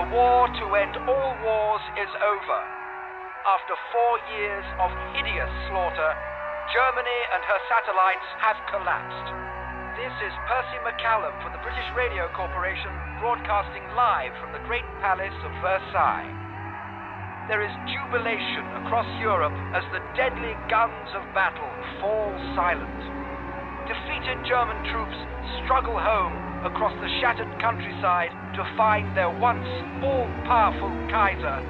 The war to end all wars is over. After 4 years of hideous slaughter, Germany and her satellites have collapsed. This is Percy McCallum for the British Radio Corporation, broadcasting live from the Great Palace of Versailles. There is jubilation across Europe as the deadly guns of battle fall silent. Defeated German troops struggle home across the shattered countryside to find their once all-powerful Kaiser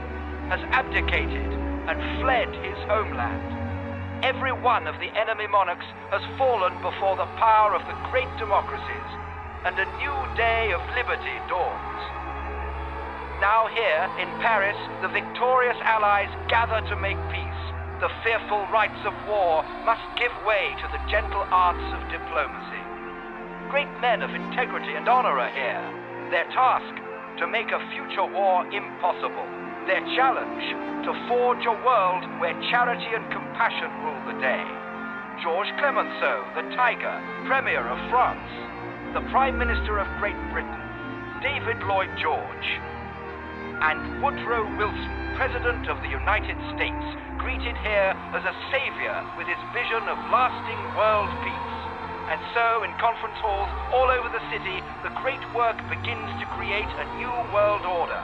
has abdicated and fled his homeland. Every one of the enemy monarchs has fallen before the power of the great democracies, and a new day of liberty dawns. Now here, in Paris, the victorious Allies gather to make peace. The fearful rites of war must give way to the gentle arts of diplomacy. Great men of integrity and honor are here. Their task, to make a future war impossible. Their challenge, to forge a world where charity and compassion rule the day. Georges Clemenceau, the Tiger, Premier of France. The Prime Minister of Great Britain, David Lloyd George. And Woodrow Wilson, President of the United States, greeted here as a savior with his vision of lasting world peace. And so, in conference halls all over the city, the great work begins to create a new world order.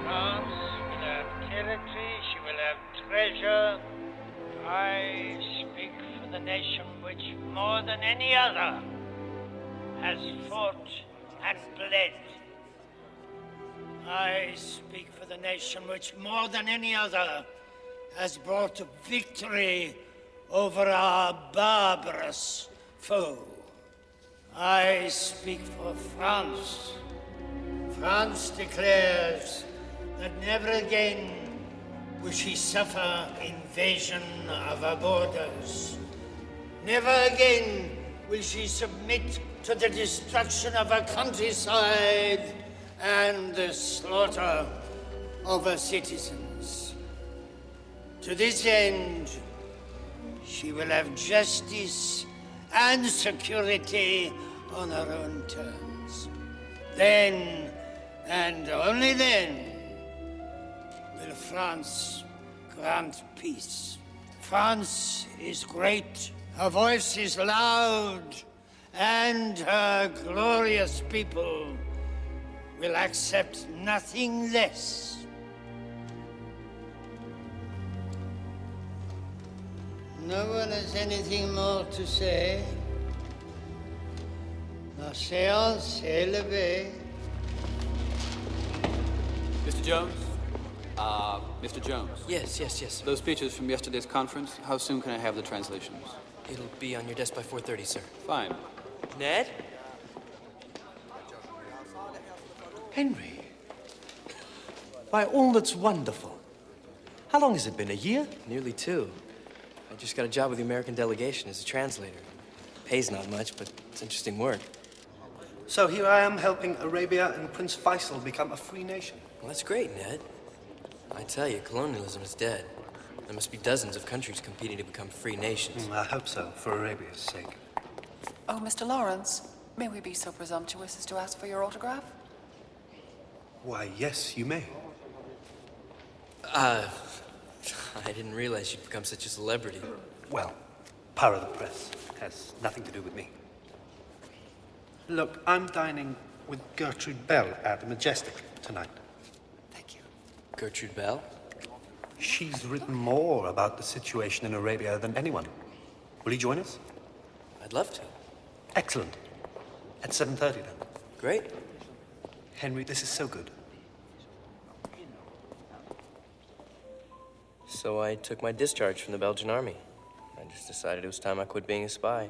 France will have territory, she will have treasure. I speak for the nation which, more than any other, has fought and bled. I speak for the nation which, more than any other, has brought victory over our barbarous foe. I speak for France. France declares that never again will she suffer invasion of her borders. Never again will she submit to the destruction of her countryside and the slaughter of her citizens. To this end, she will have justice and security on her own terms. Then, and only then, will France grant peace. France is great, her voice is loud, and her glorious people will accept nothing less. No one has anything more to say. La séance est levée. Mr. Jones? Mr. Jones? Yes. Those speeches from yesterday's conference, how soon can I have the translations? It'll be on your desk by 4:30, sir. Fine. Ned? Henry. By all that's wonderful. How long has it been, a year? Nearly 2. I just got a job with the American delegation as a translator. Pays not much, but it's interesting work. So here I am helping Arabia and Prince Faisal become a free nation. Well, that's great, Ned. I tell you, colonialism is dead. There must be dozens of countries competing to become free nations. I hope so, for Arabia's sake. Oh, Mr. Lawrence, may we be so presumptuous as to ask for your autograph? Why, yes, you may. I didn't realize you'd become such a celebrity. Well, power of the press has nothing to do with me. Look, I'm dining with Gertrude Bell at the Majestic tonight. Thank you. Gertrude Bell? She's written more about the situation in Arabia than anyone. Will you join us? I'd love to. Excellent. At 7:30 then. Great. Henry, this is so good. So I took my discharge from the Belgian army. I just decided it was time I quit being a spy.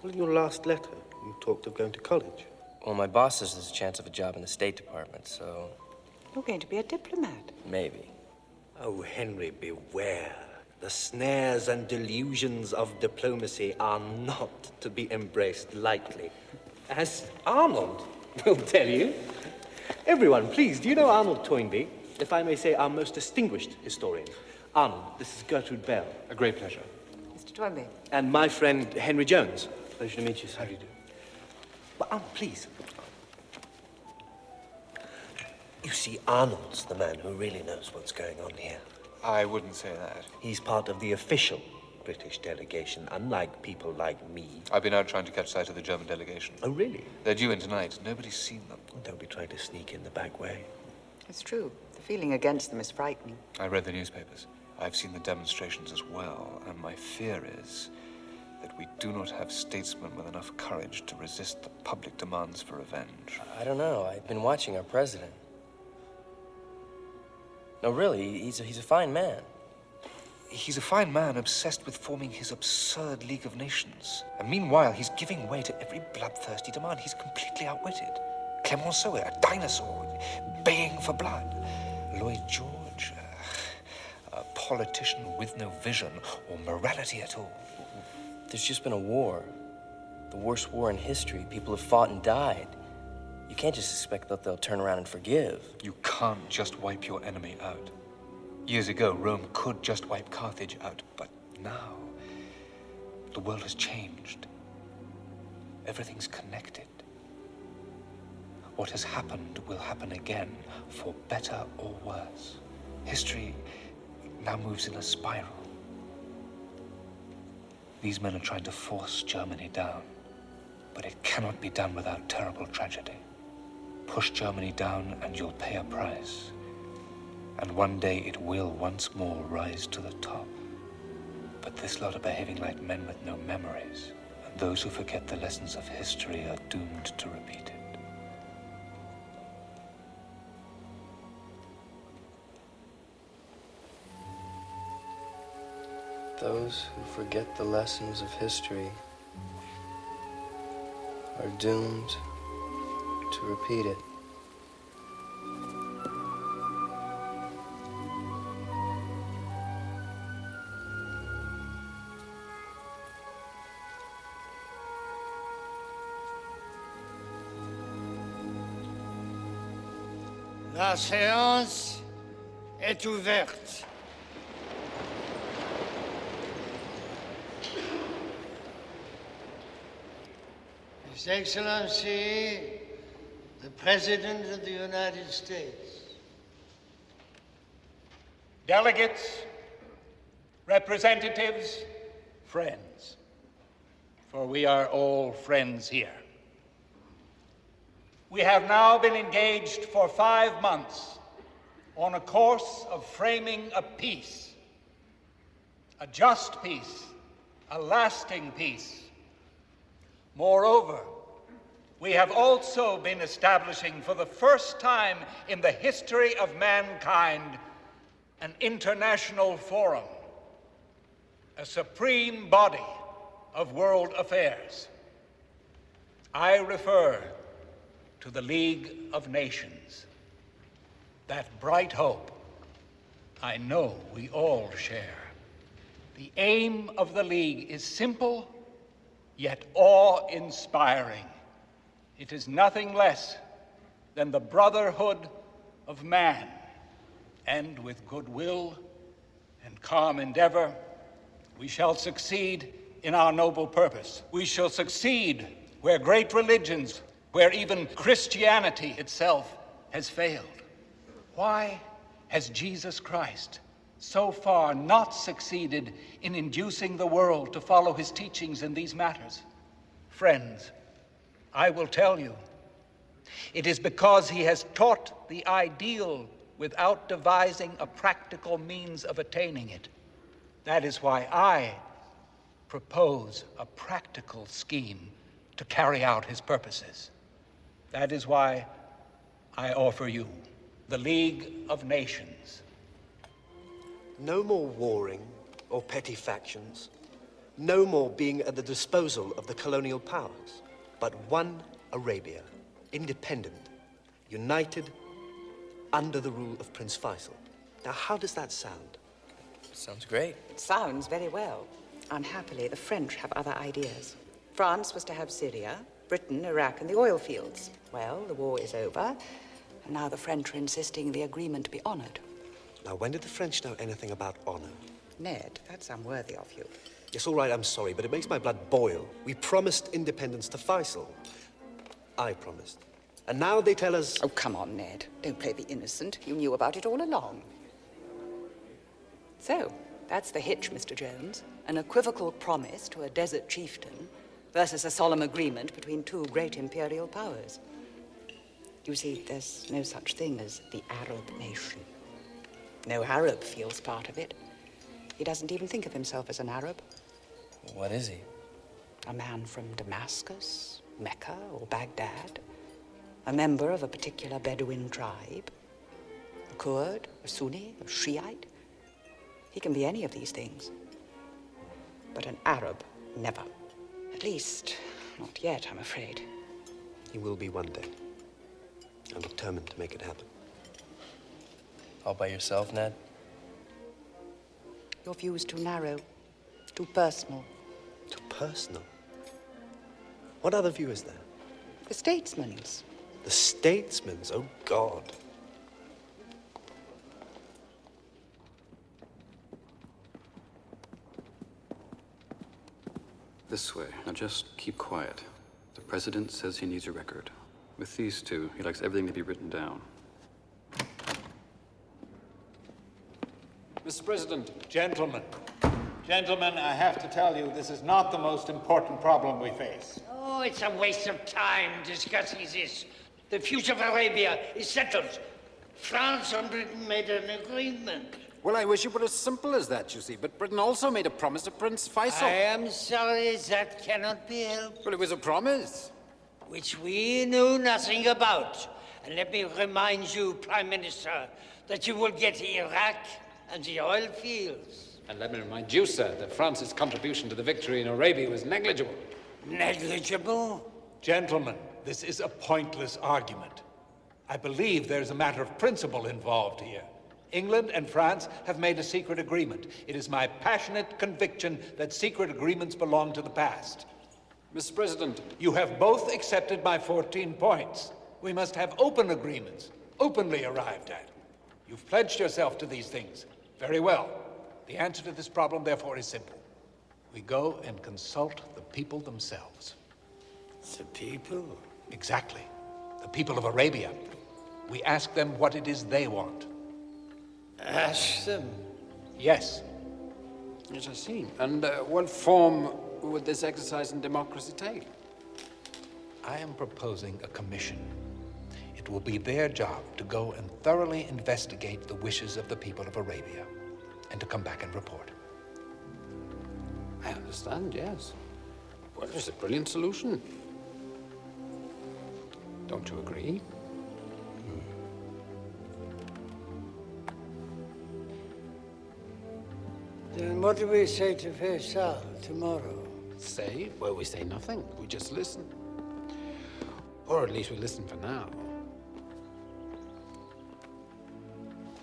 Well, in your last letter, you talked of going to college. Well, my boss says there's a chance of a job in the State Department, so You're going to be a diplomat. maybe. Oh, Henry, beware. The snares and delusions of diplomacy are not to be embraced lightly. As Arnold will tell you. Everyone, please, do you know Arnold Toynbee? If I may say, our most distinguished historian. Arnold, this is Gertrude Bell. A great pleasure. Mr. Toynbee. And my friend, Henry Jones. Pleasure to meet you, sir. How do you do? But Arnold, please. You see, Arnold's the man who really knows what's going on here. I wouldn't say that. He's part of the official British delegation, unlike people like me. I've been out trying to catch sight of the German delegation. Oh, really? They're due in tonight. Nobody's seen them. Don't be trying to sneak in the back way. It's true. The feeling against them is frightening. I read the newspapers. I've seen the demonstrations as well, and my fear is that we do not have statesmen with enough courage to resist the public demands for revenge. I don't know. I've been watching our president. No, really, he's a fine man. He's a fine man obsessed with forming his absurd League of Nations. And meanwhile, he's giving way to every bloodthirsty demand. He's completely outwitted. Clemenceau, a dinosaur, baying for blood. Lloyd George, a politician with no vision or morality at all. There's just been a war. The worst war in history. People have fought and died. You can't just expect that they'll turn around and forgive. You can't just wipe your enemy out. Years ago, Rome could just wipe Carthage out, but now the world has changed. Everything's connected. What has happened will happen again, for better or worse. History now moves in a spiral. These men are trying to force Germany down, but it cannot be done without terrible tragedy. Push Germany down and you'll pay a price. And one day it will once more rise to the top. But this lot are behaving like men with no memories, and those who forget the lessons of history are doomed to repeat it. Those who forget the lessons of history are doomed to repeat it. La séance est ouverte. His Excellency, the President of the United States. Delegates, representatives, friends, for we are all friends here. We have now been engaged for 5 months on a course of framing a peace, a just peace, a lasting peace. Moreover, we have also been establishing for the first time in the history of mankind an international forum, a supreme body of world affairs. I refer to the League of Nations. That bright hope, I know we all share. The aim of the League is simple, yet awe-inspiring. It is nothing less than the brotherhood of man, and with goodwill and calm endeavor, we shall succeed in our noble purpose. We shall succeed where great religions, where even Christianity itself has failed. Why has Jesus Christ so far not succeeded in inducing the world to follow his teachings in these matters? Friends, I will tell you, it is because he has taught the ideal without devising a practical means of attaining it. That is why I propose a practical scheme to carry out his purposes. That is why I offer you the League of Nations. No more warring or petty factions. No more being at the disposal of the colonial powers. But one Arabia, independent, united, under the rule of Prince Faisal. Now, how does that sound? Sounds great. It sounds very well. Unhappily, the French have other ideas. France was to have Syria, Britain, Iraq, and the oil fields. Well, the war is over, and now the French are insisting the agreement be honored. Now, when did the French know anything about honor? Ned, that's unworthy of you. Yes, all right, I'm sorry, but it makes my blood boil. We promised independence to Faisal. I promised. And now they tell us... Oh, come on, Ned. Don't play the innocent. You knew about it all along. So, that's the hitch, Mr. Jones. An equivocal promise to a desert chieftain versus a solemn agreement between two great imperial powers. You see, there's no such thing as the Arab nation. No Arab feels part of it. He doesn't even think of himself as an Arab. What is he? A man from Damascus, Mecca, or Baghdad. A member of a particular Bedouin tribe. A Kurd, a Sunni, a Shiite. He can be any of these things. But an Arab, never. At least, not yet, I'm afraid. He will be one day. I'm determined to make it happen. All by yourself, Ned? Your view is too narrow, too personal. Too personal? What other view is there? The statesman's. The statesman's? Oh, God. This way. Now just keep quiet. The president says he needs a record. With these two, he likes everything to be written down. Mr. President. Gentlemen. Gentlemen, I have to tell you, this is not the most important problem we face. Oh, it's a waste of time discussing this. The future of Arabia is settled. France and Britain made an agreement. Well, I wish it were as simple as that, you see. But Britain also made a promise to Prince Faisal. I am sorry that cannot be helped. Well, it was a promise. Which we knew nothing about. And let me remind you, Prime Minister, that you will get Iraq and the oil fields. And let me remind you, sir, that France's contribution to the victory in Arabia was negligible. Negligible? Gentlemen, this is a pointless argument. I believe there's a matter of principle involved here. England and France have made a secret agreement. It is my passionate conviction that secret agreements belong to the past. Mr. President. You have both accepted my 14 points. We must have open agreements, openly arrived at. You've pledged yourself to these things. Very well. The answer to this problem, therefore, is simple. We go and consult the people themselves. The people? Exactly. The people of Arabia. We ask them what it is they want. Ask them? Yes. Yes, I see. And what form would this exercise in democracy take? I am proposing a commission. It will be their job to go and thoroughly investigate the wishes of the people of Arabia and to come back and report. I understand, yes. Well, it's a brilliant solution. Don't you agree? Then what do we say to Faisal tomorrow? Say? Well, we say nothing. We just listen. Or at least we listen for now.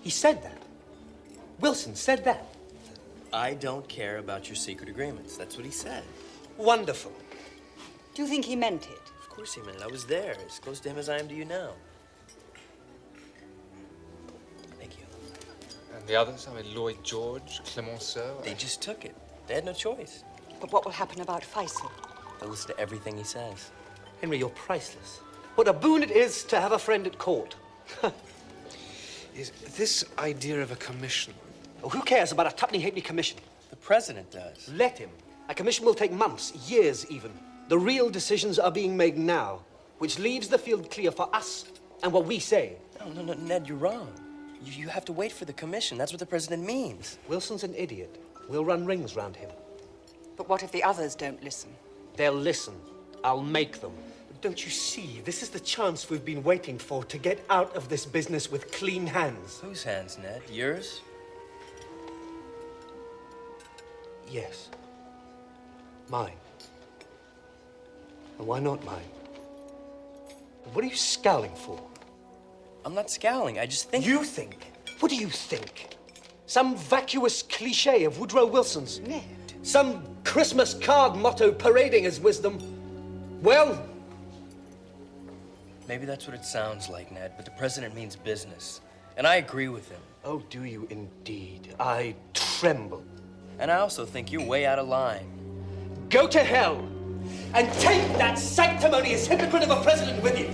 He said that. Wilson said that. I don't care about your secret agreements. That's what he said. Wonderful. Do you think he meant it? Of course he meant it. I was there, as close to him as I am to you now. Thank you. And the others? I mean, Lloyd George, Clemenceau? They just took it. They had no choice. But what will happen about Faisal? They'll listen to everything he says. Henry, you're priceless. What a boon it is to have a friend at court. Is this idea of a commission? Oh, who cares about a tuppenny-halfpenny commission? The president does. Let him. A commission will take months, years even. The real decisions are being made now, which leaves the field clear for us and what we say. No, Ned, you're wrong. You have to wait for the commission. That's what the president means. Wilson's an idiot. We'll run rings round him. But what if the others don't listen? They'll listen. I'll make them. Don't you see? This is the chance we've been waiting for to get out of this business with clean hands. Whose hands, Ned? Yours? Yes. Mine. And why not mine? What are you scowling for? I'm not scowling. I just think... You think? What do you think? Some vacuous cliché of Woodrow Wilson's? Ned. Some Christmas card motto parading as wisdom? Well... Maybe that's what it sounds like, Ned, but the president means business. And I agree with him. Oh, do you indeed? I tremble. And I also think you're way out of line. Go to hell! And take that sanctimonious hypocrite of a president with you!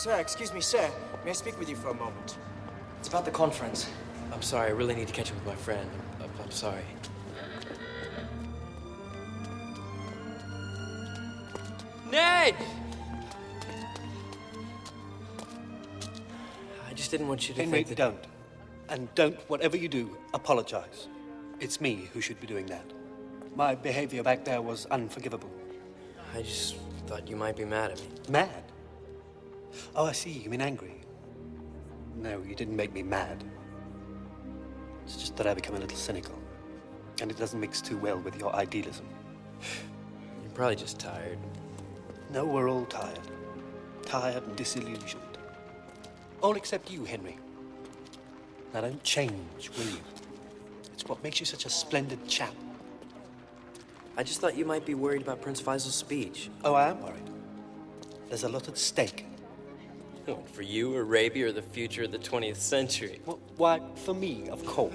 Sir, excuse me, sir. May I speak with you for a moment? It's about the conference. I'm sorry, I really need to catch up with my friend. I'm sorry. Ned! I just didn't want you to Henry, think that... don't. And don't, whatever you do, apologize. It's me who should be doing that. My behavior back there was unforgivable. I just thought you might be mad at me. Mad? Oh, I see. You mean angry? No, you didn't make me mad. It's just that I become a little cynical. And it doesn't mix too well with your idealism. You're probably just tired. No, we're all tired. Tired and disillusioned. All except you, Henry. Now don't change, will you? It's what makes you such a splendid chap. I just thought you might be worried about Prince Faisal's speech. Oh, I am worried. There's a lot at stake. For you, Arabia, or the future of the 20th century? Well, why, for me, of course.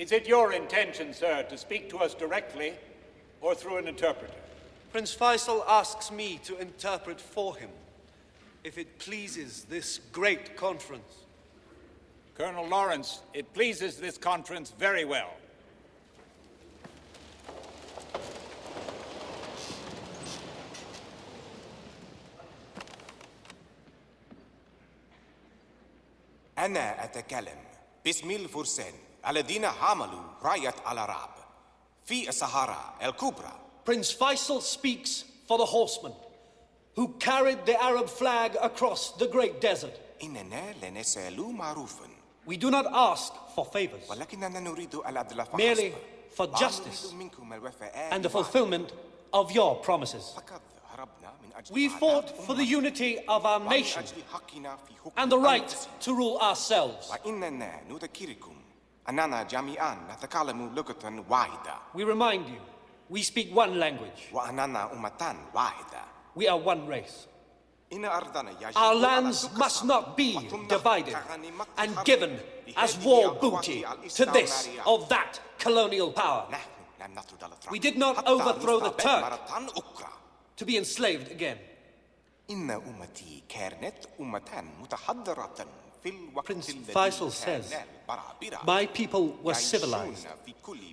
Is it your intention, sir, to speak to us directly or through an interpreter? Prince Faisal asks me to interpret for him, if it pleases this great conference. Colonel Lawrence, it pleases this conference very well. أنا أتكلم باسم الفرسان الذين حملوا راية العرب في الصحراء الكبرى. Prince Faisal speaks for the horsemen who carried the Arab flag across the great desert. إننا لا نسأل معروفا. We do not ask for favors, ولكننا نريد العدل فحسب. merely for justice and the fulfillment of your promises. We fought for the unity of our nation and the right to rule ourselves. وإننا نذكركم أننا جميعا نتكلم لغة واحدة. We remind you, we speak one language. وأننا أمة واحدة. We are one race. إن أرضنا يجب Our lands must not be divided and given as war booty to this or that colonial power. We did not overthrow the Turk to be enslaved again. إن أمتي كانت أمة متحضرة في الوقت Prince Faisal says, my people were civilized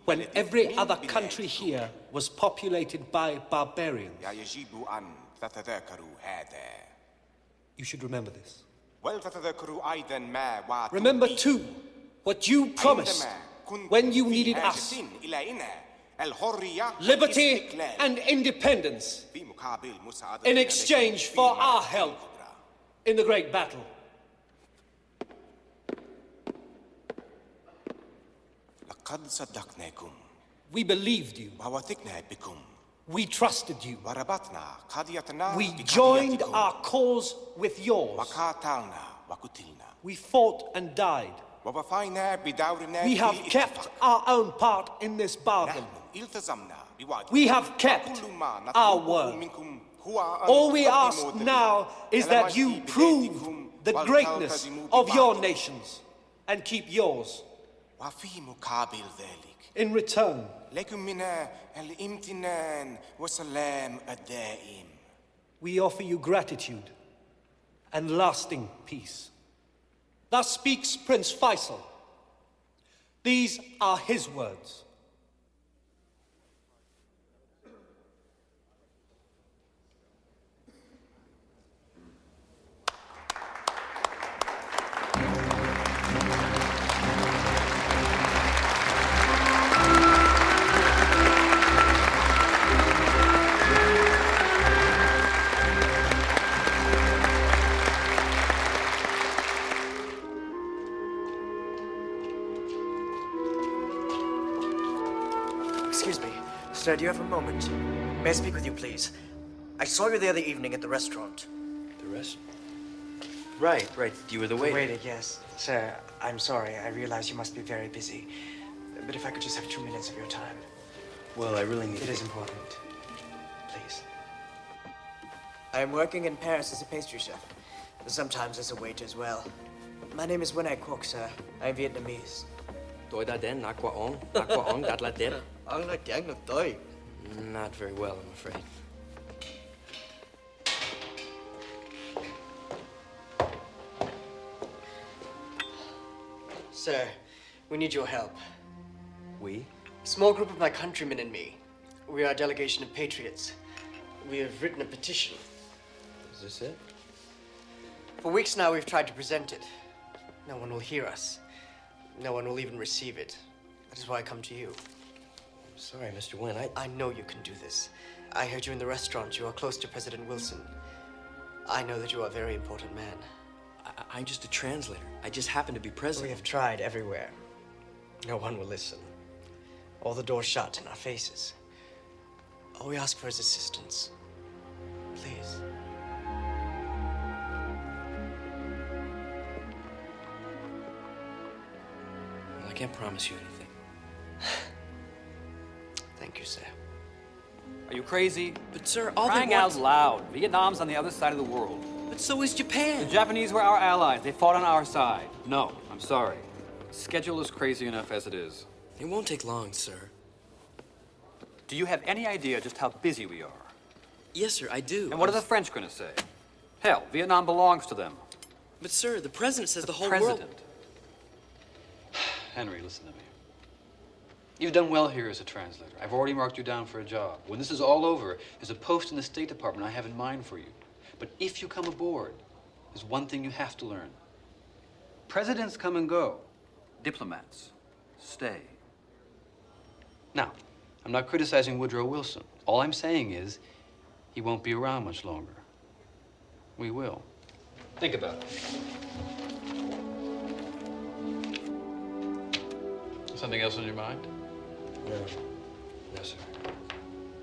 when every other country here was populated by barbarians. يجب أن تتذكروا هذا. You should remember this. ولتتذكروا أيضا ما وعدتم. Remember too what you promised when you needed us. Liberty and independence in exchange for our help in the great battle. لقد صدقناكم. We believed you. ووثقنا بكم. We trusted you. وربطنا قضيتنا We joined our cause with yours. وقاتلنا وقتلنا. We fought and died. ووفينا بدورنا We في have kept our own part in this bargain. التزمنا بوعدنا. We have kept our word. All we ask now is that you prove the greatness of your nations and keep yours. وفي مقابل ذلك. In return, لكم منا الامتنان والسلام الدائم. we offer you gratitude and lasting peace. Thus speaks Prince Faisal. These are his words. Sir, do you have a moment? May I speak with you, please? I saw you the other evening at the restaurant. The rest? Right. You were the waiter. The waiter, yes. Sir, I'm sorry. I realize you must be very busy. But if I could just have 2 minutes of your time. Well, I really need It is important. Please. I am working in Paris as a pastry chef. Sometimes as a waiter as well. My name is Wen Ai Kwok, sir. I am Vietnamese. Tôi đã đến Aquaon đặt là đến. Ông nói tiếng được tôi. Not very well, I'm afraid. Sir, we need your help. We? A small group of my countrymen and me. We are a delegation of patriots. We have written a petition. Is this it? For weeks now, we've tried to present it. No one will hear us. No one will even receive it. That is why I come to you. I'm sorry, Mr. Wynn. I know you can do this. I heard you in the restaurant. You are close to President Wilson. I know that you are a very important man. I'm just a translator. I just happen to be president. We have tried everywhere. No one will listen. All the doors shut in our faces. All we ask for is assistance. Please. Well, I can't promise you anything. Thank you, sir. Are you crazy? But, sir, all Crying they want... out loud. Vietnam's on the other side of the world. But so is Japan. The Japanese were our allies. They fought on our side. No, I'm sorry. The schedule is crazy enough as it is. It won't take long, sir. Do you have any idea just how busy we are? Yes, sir, I do. And what are the French going to say? Hell, Vietnam belongs to them. But, sir, the president says the whole President. world... Henry, listen to me. You've done well here as a translator. I've already marked you down for a job. When this is all over, there's a post in the State Department I have in mind for you. But if you come aboard, there's one thing you have to learn. Presidents come and go. Diplomats stay. Now, I'm not criticizing Woodrow Wilson. All I'm saying is he won't be around much longer. We will. Think about it. Something else on your mind? No, sir.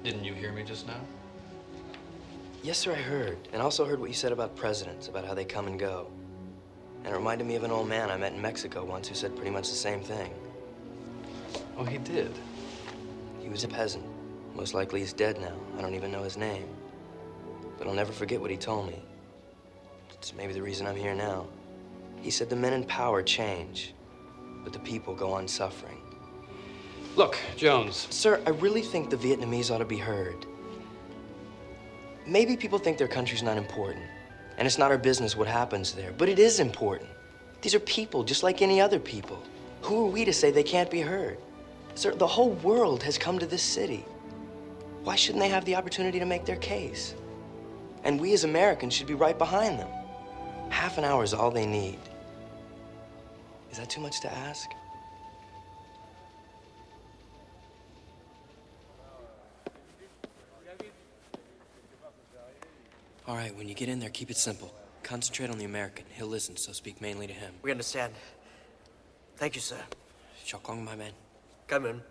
Didn't you hear me just now? Yes, sir, I heard. And also heard what you said about presidents, about how they come and go. And it reminded me of an old man I met in Mexico once who said pretty much the same thing. Oh, he did? He was a peasant. Most likely he's dead now. I don't even know his name. But I'll never forget what he told me. It's maybe the reason I'm here now. He said the men in power change, but the people go on suffering. Look, Jones. Sir, I really think the Vietnamese ought to be heard. Maybe people think their country's not important, and it's not our business what happens there, but it is important. These are people just like any other people. Who are we to say they can't be heard? Sir, the whole world has come to this city. Why shouldn't they have the opportunity to make their case? And we as Americans should be right behind them. Half an hour is all they need. Is that too much to ask? All right, when you get in there, keep it simple. Concentrate on the American. He'll listen, so speak mainly to him. We understand. Thank you, sir. Chào con, my man. Come in.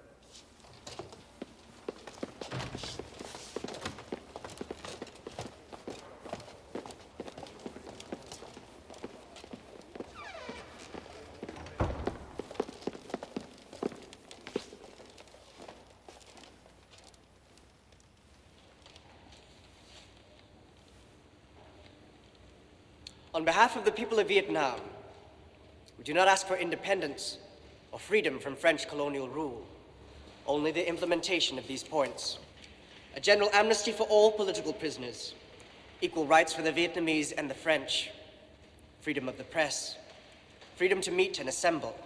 On behalf of the people of Vietnam, we do not ask for independence or freedom from French colonial rule, only the implementation of these points. A general amnesty for all political prisoners, equal rights for the Vietnamese and the French, freedom of the press, freedom to meet and assemble,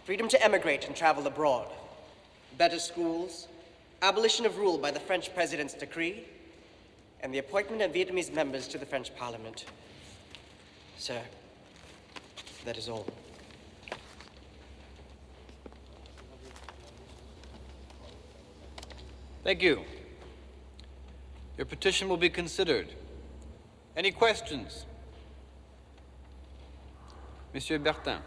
freedom to emigrate and travel abroad, better schools, abolition of rule by the French president's decree, and the appointment of Vietnamese members to the French Parliament. Sir, that is all. Thank you. Your petition will be considered. Any questions? Monsieur Bertin.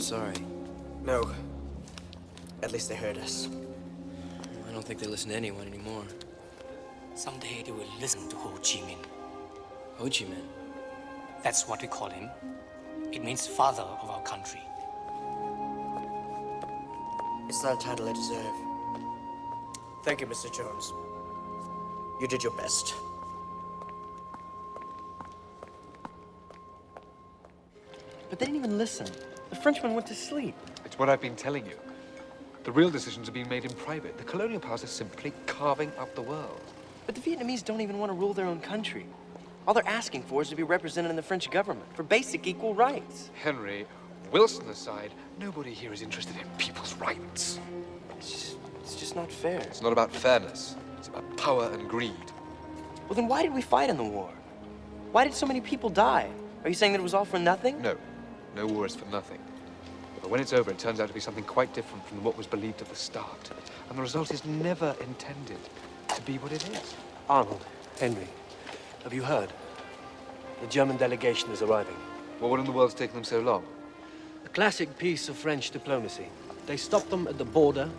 sorry. No. At least they heard us. I don't think they listen to anyone anymore. Someday they will listen to Ho Chi Minh. Ho Chi Minh? That's what we call him. It means father of our country. It's not a title I deserve. Thank you, Mr. Jones. You did your best. But they didn't even listen. The Frenchman went to sleep. It's what I've been telling you. The real decisions are being made in private. The colonial powers are simply carving up the world. But the Vietnamese don't even want to rule their own country. All they're asking for is to be represented in the French government for basic equal rights. Henry, Wilson aside, nobody here is interested in people's rights. It's just not fair. It's not about fairness. It's about power and greed. Well, then why did we fight in the war? Why did so many people die? Are you saying that it was all for nothing? No. No war is for nothing. But when it's over, it turns out to be something quite different from what was believed at the start. And the result is never intended to be what it is. Arnold, Henry, have you heard? The German delegation is arriving. Well, what in the world's taken them so long? A classic piece of French diplomacy. They stopped them at the border,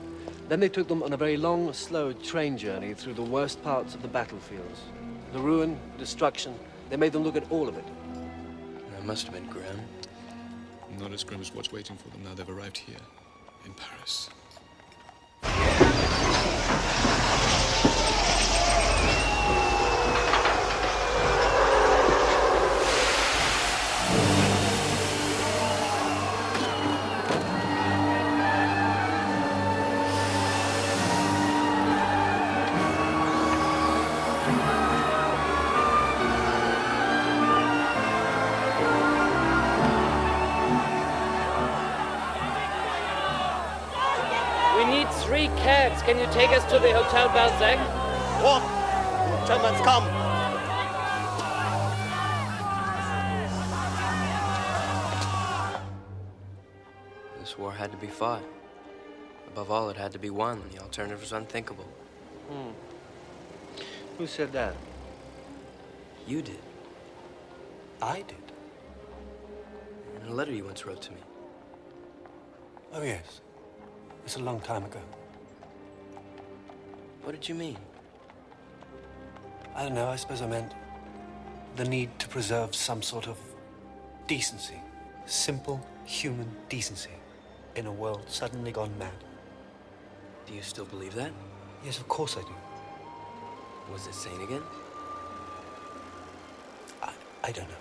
then they took them on a very long, slow train journey through the worst parts of the battlefields. The ruin, destruction, they made them look at all of it. That must have been grim. Not as grim as what's waiting for them now they've arrived here, in Paris. Can you take us to the Hotel Balzac? What? Germans come! This war had to be fought. Above all, it had to be won. The alternative was unthinkable. Who said that? You did. I did? In a letter you once wrote to me. Oh, yes. It's a long time ago. What did you mean? I don't know. I suppose I meant the need to preserve some sort of decency. Simple human decency in a world suddenly gone mad. Do you still believe that? Yes, of course I do. Was it sane again? I don't know.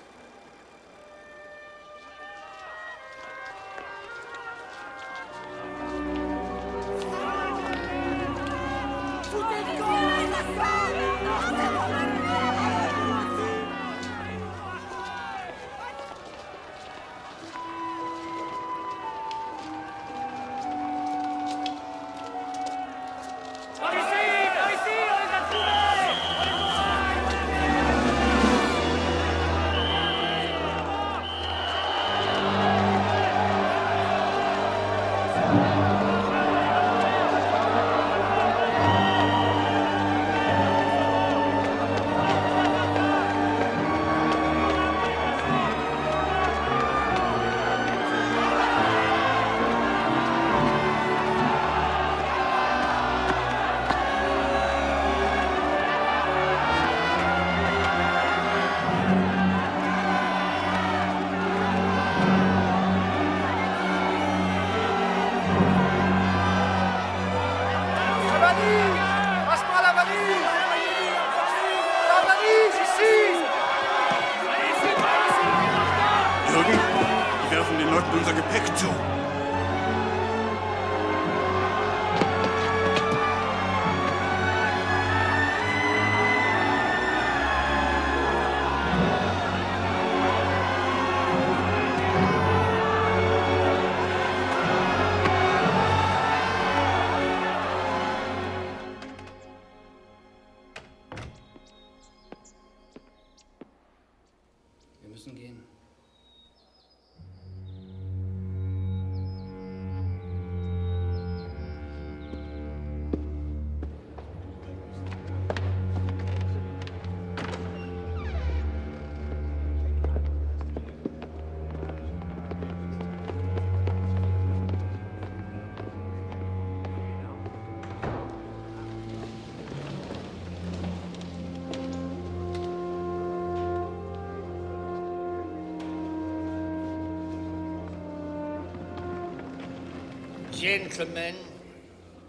Gentlemen,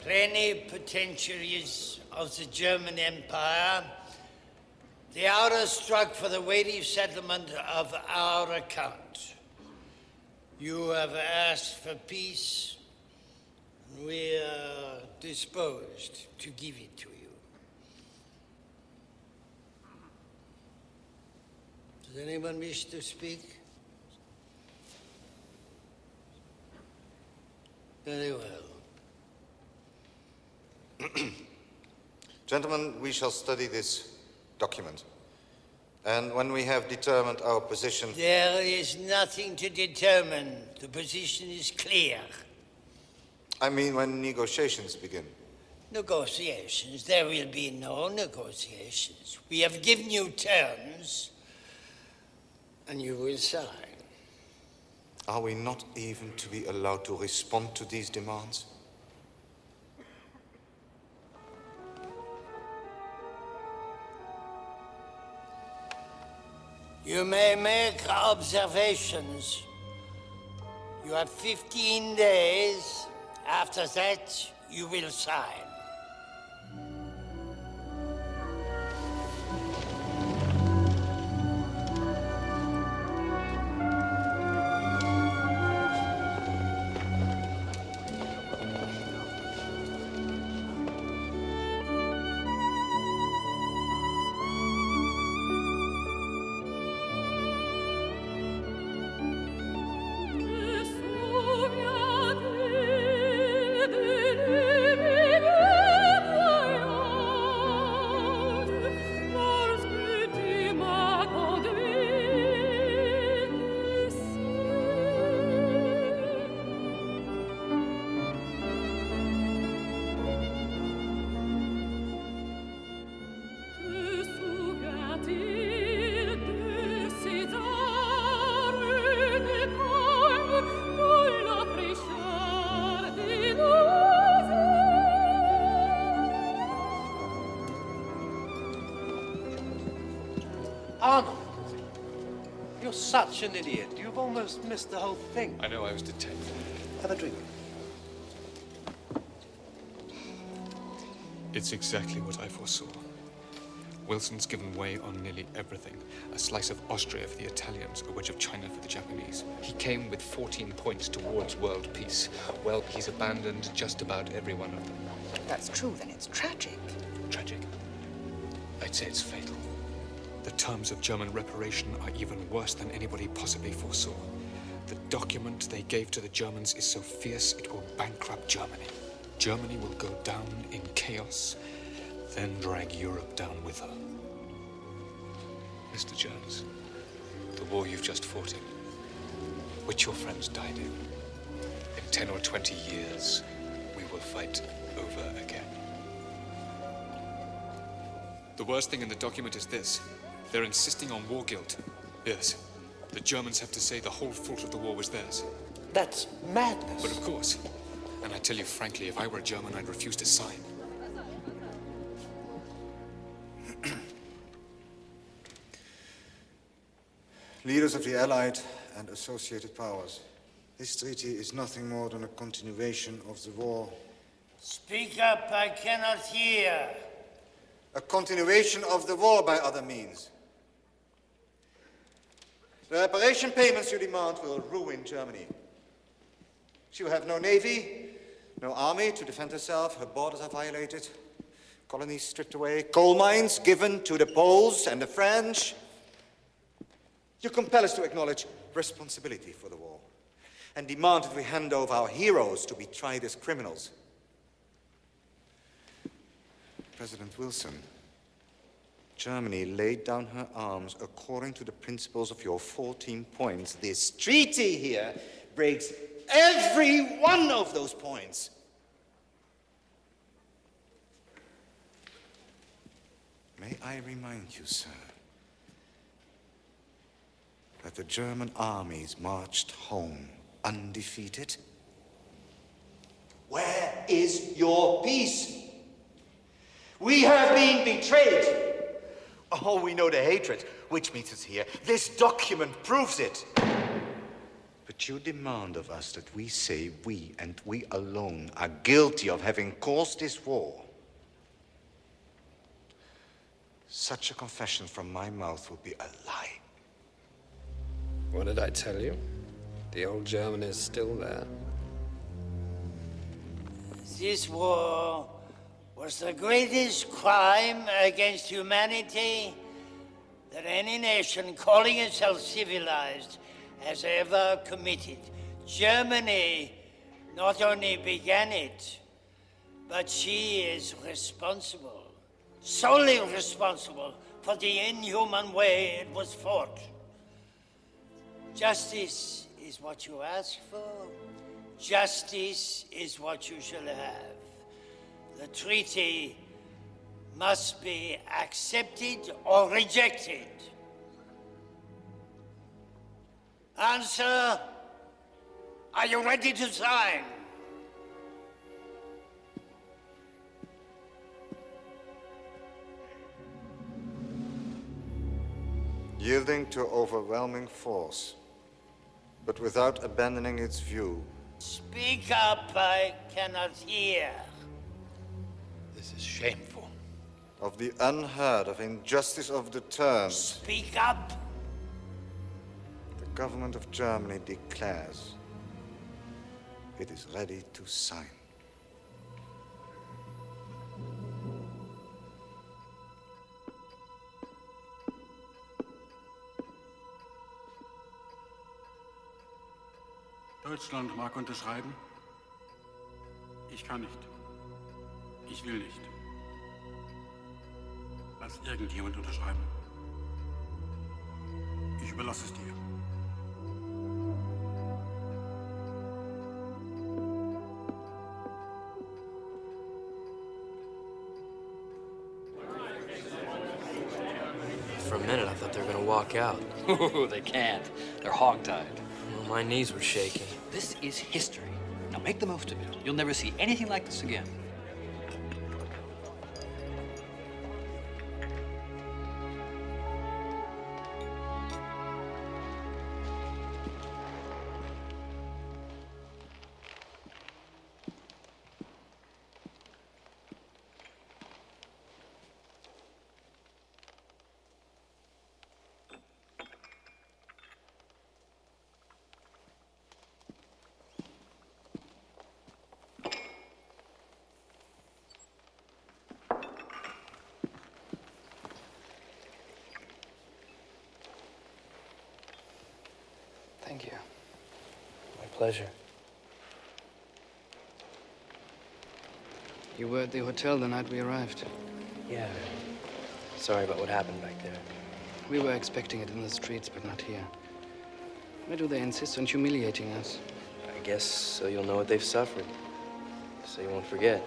plenipotentiaries of the German Empire, the hour struck for the weighty settlement of our account. You have asked for peace. We are disposed to give it to you. Does anyone wish to speak? Very well. Gentlemen, we shall study this document. And when we have determined our position... There is nothing to determine. The position is clear. I mean, when negotiations begin. Negotiations? There will be no negotiations. We have given you terms, and you will sign. Are we not even to be allowed to respond to these demands? You may make observations. You have 15 days. After that, you will sign. Arnold, you're such an idiot. You've almost missed the whole thing. I know I was detained. Have a drink. It's exactly what I foresaw. Wilson's given way on nearly everything. A slice of Austria for the Italians, a wedge of China for the Japanese. He came with 14 points towards world peace. Well, he's abandoned just about every one of them. That's true, then it's tragic. Tragic? I'd say it's fatal. The terms of German reparation are even worse than anybody possibly foresaw. The document they gave to the Germans is so fierce it will bankrupt Germany. Germany will go down in chaos, then drag Europe down with her. Mr. Jones, the war you've just fought in, which your friends died in 10 or 20 years, we will fight over again. The worst thing in the document is this. They're insisting on war guilt. Yes, the Germans have to say the whole fault of the war was theirs. That's madness. But of course. And I tell you frankly, if I were a German, I'd refuse to sign. Leaders of the Allied and associated powers, this treaty is nothing more than a continuation of the war. Speak up, I cannot hear. A continuation of the war by other means. The reparation payments you demand will ruin Germany. She will have no navy, no army to defend herself. Her borders are violated. Colonies stripped away. Coal mines given to the Poles and the French. You compel us to acknowledge responsibility for the war and demand that we hand over our heroes to be tried as criminals. President Wilson, Germany laid down her arms according to the principles of your 14 points. This treaty here breaks every one of those points. May I remind you, sir, that the German armies marched home undefeated? Where is your peace? We have been betrayed. Oh, we know the hatred which meets us here. This document proves it. But you demand of us that we say we and we alone are guilty of having caused this war. Such a confession from my mouth would be a lie. What did I tell you? The old German is still there. This war was the greatest crime against humanity that any nation calling itself civilized has ever committed. Germany not only began it, but she is responsible, solely responsible for the inhuman way it was fought. Justice is what you ask for. Justice is what you shall have. The treaty must be accepted or rejected. Answer, are you ready to sign? Yielding to overwhelming force, but without abandoning its view. Speak up, I cannot hear. This is shameful. Of the unheard of injustice of the terms. Speak up. The government of Germany declares it is ready to sign. Deutschland mag unterschreiben. Ich kann nicht. Ich will nicht. Lass irgendjemand unterschreiben. Ich überlasse es dir. For a minute, I thought they were going to walk out. They can't. They're hogtied. Well, my knees were shaking. This is history. Now make the most of it. You'll never see anything like this again. Thank you. My pleasure. You were at the hotel the night we arrived. Yeah. Sorry about what happened back there. We were expecting it in the streets, but not here. Why do they insist on humiliating us? I guess so you'll know what they've suffered. So you won't forget.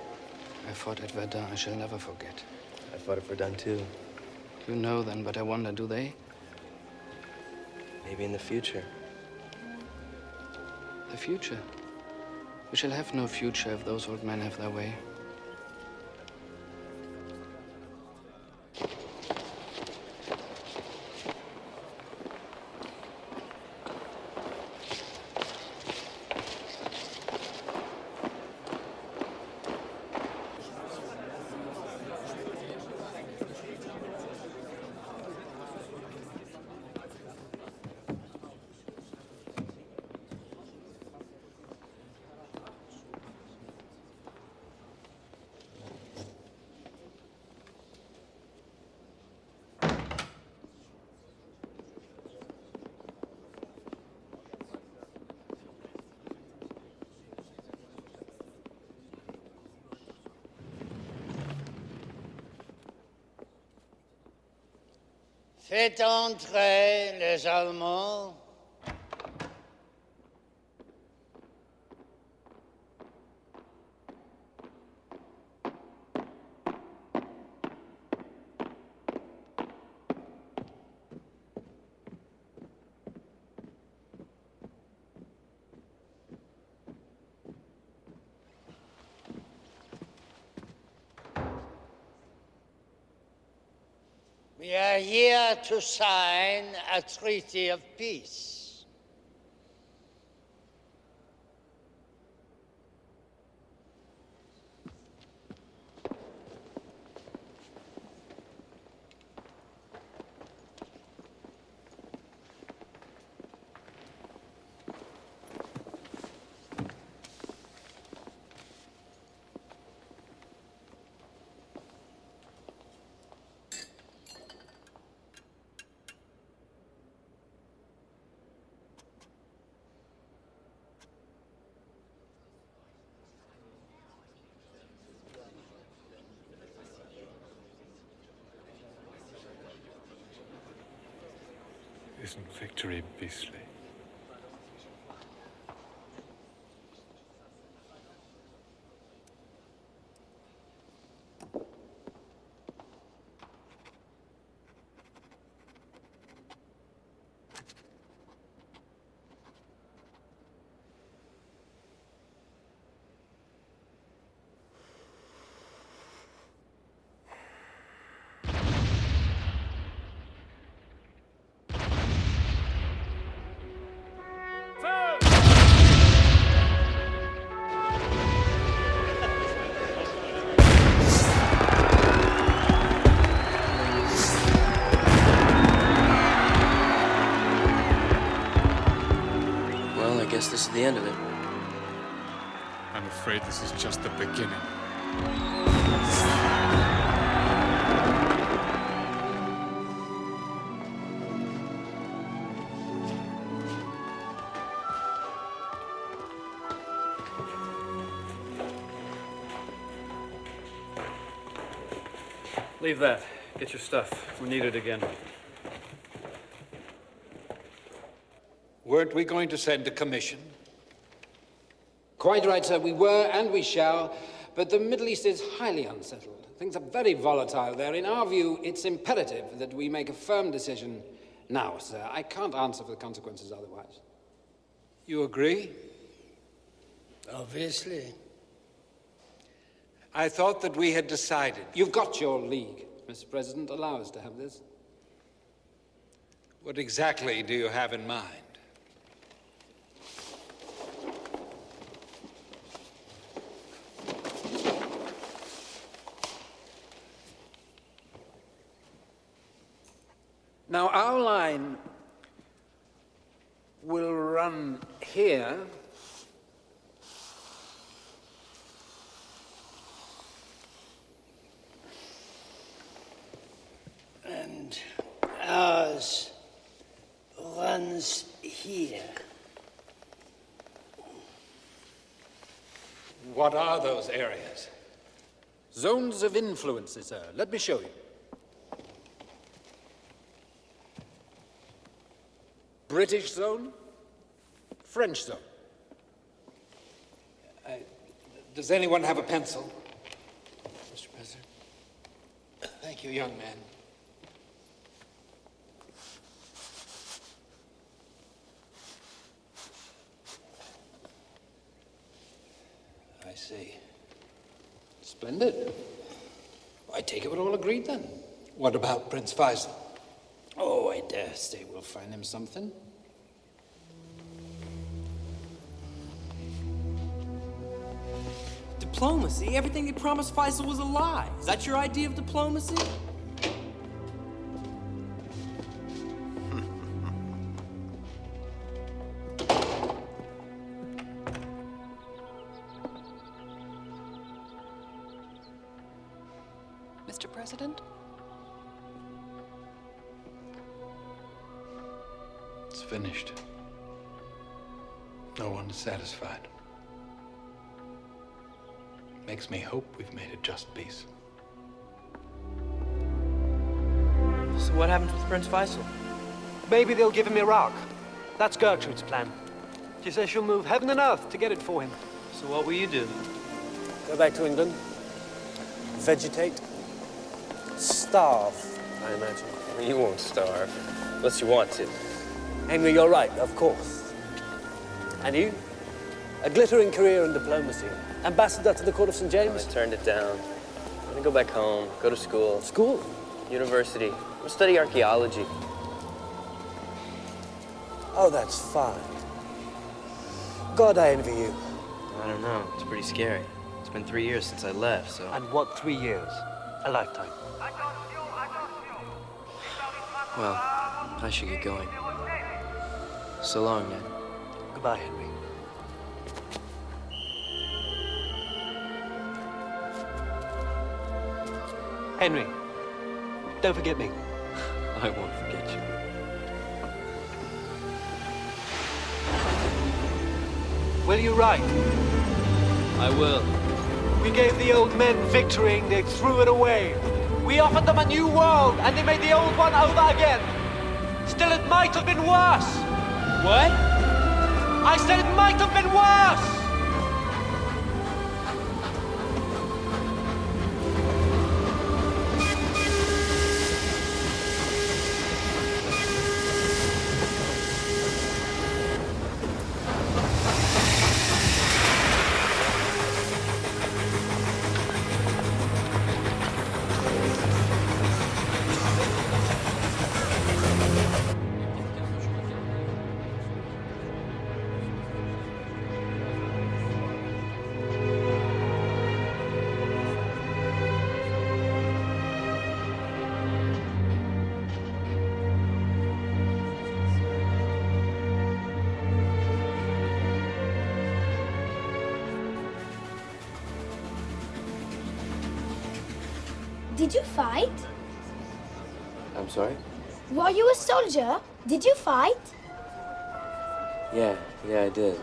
I fought at Verdun. I shall never forget. I fought at Verdun, too. You know then, but I wonder, do they? Maybe in the future. The future? We shall have no future if those old men have their way. Faites entrer les Allemands. We are here to sign a treaty of peace. Isn't victory beastly? This is the end of it. I'm afraid this is just the beginning. Leave that. Get your stuff. We need it again. Weren't we going to send a commission? Quite right, sir. We were and we shall. But the Middle East is highly unsettled. Things are very volatile there. In our view, it's imperative that we make a firm decision now, sir. I can't answer for the consequences otherwise. You agree? Obviously. I thought that we had decided. You've got your league, Mr. President. Allow us to have this. What exactly do you have in mind? Now, our line will run here. And ours runs here. What are those areas? Zones of influence, sir. Let me show you. British zone, French zone. Does anyone have a pencil? Mr. President. Thank you, young man. I see. Splendid. I take it we're all agreed then. What about Prince Faisal? Oh, I dare say we'll find him something. Diplomacy? Everything they promised Faisal was a lie. Is that your idea of diplomacy? Mr. President? It's finished. No one is satisfied. Makes me hope we've made a just peace. So what happens with Prince Faisal? Maybe they'll give him Iraq. That's Gertrude's plan. She says she'll move heaven and earth to get it for him. So what will you do? Go back to England. Vegetate. Starve, I imagine. You won't starve, unless you want to. Henry, you're right, of course. And you? A glittering career in diplomacy. Ambassador to the Court of St. James? I turned it down. I'm gonna go back home, go to school. School? University. I'll study archaeology. Oh, that's fine. God, I envy you. I don't know. It's pretty scary. It's been 3 years since I left, so... And what 3 years? A lifetime. Well, I should get going. So long, Ned. Goodbye, Henry. Henry, don't forget me. I won't forget you. Will you write? I will. We gave the old men victory and they threw it away. We offered them a new world and they made the old one over again. Still, it might have been worse. What? I said it might have been worse. Did you fight? I'm sorry? Were you a soldier? Did you fight? Yeah, I did.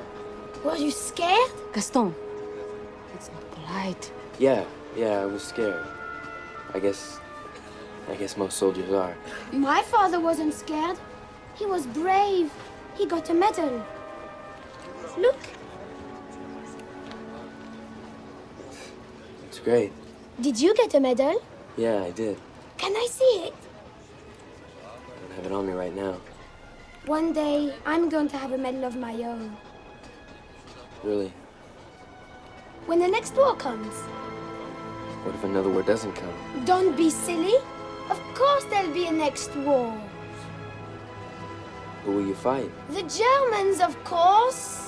Were you scared? Gaston, it's not polite. Yeah, I was scared. I guess most soldiers are. My father wasn't scared. He was brave. He got a medal. Look. It's great. Did you get a medal? Yeah, I did. Can I see it? I don't have it on me right now. One day, I'm going to have a medal of my own. Really? When the next war comes. What if another war doesn't come? Don't be silly. Of course there'll be a next war. Who will you fight? The Germans, of course.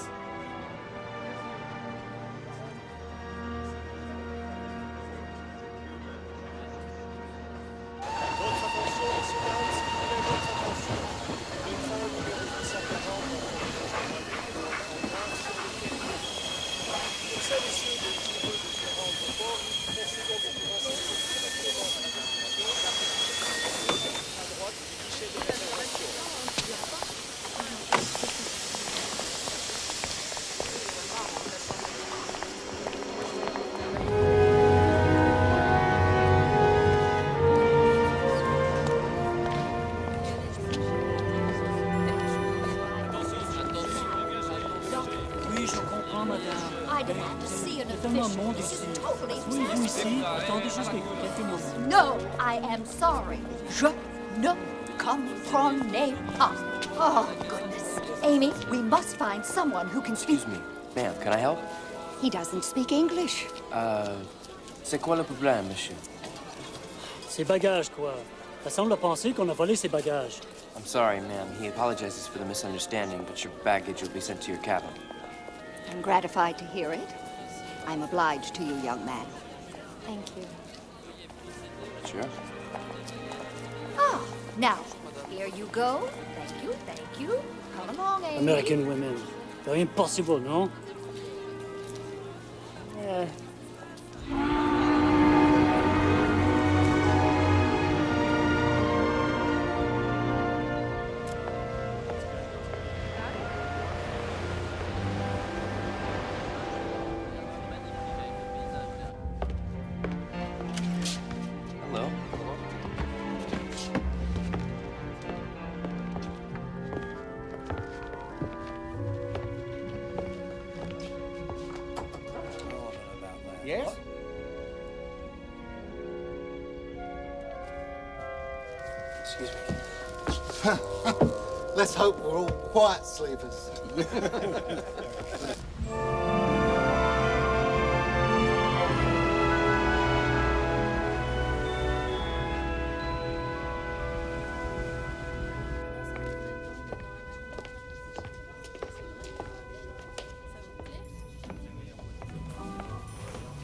No, I am sorry. Je ne comprenais pas. Oh, goodness. Amy, we must find someone who can speak. Excuse me. Ma'am, can I help? He doesn't speak English. C'est quoi le problème, monsieur? Ses bagages, quoi. Ça semble penser qu'on a volé ses bagages. I'm sorry, ma'am. He apologizes for the misunderstanding, but your baggage will be sent to your cabin. I'm gratified to hear it. I'm obliged to you, young man. Thank you. Sure. Ah, now, here you go. Thank you. Come along, Amy. American women. C'est impossible, non? Hello. Yes? Excuse me. Let's hope we're all quiet sleepers.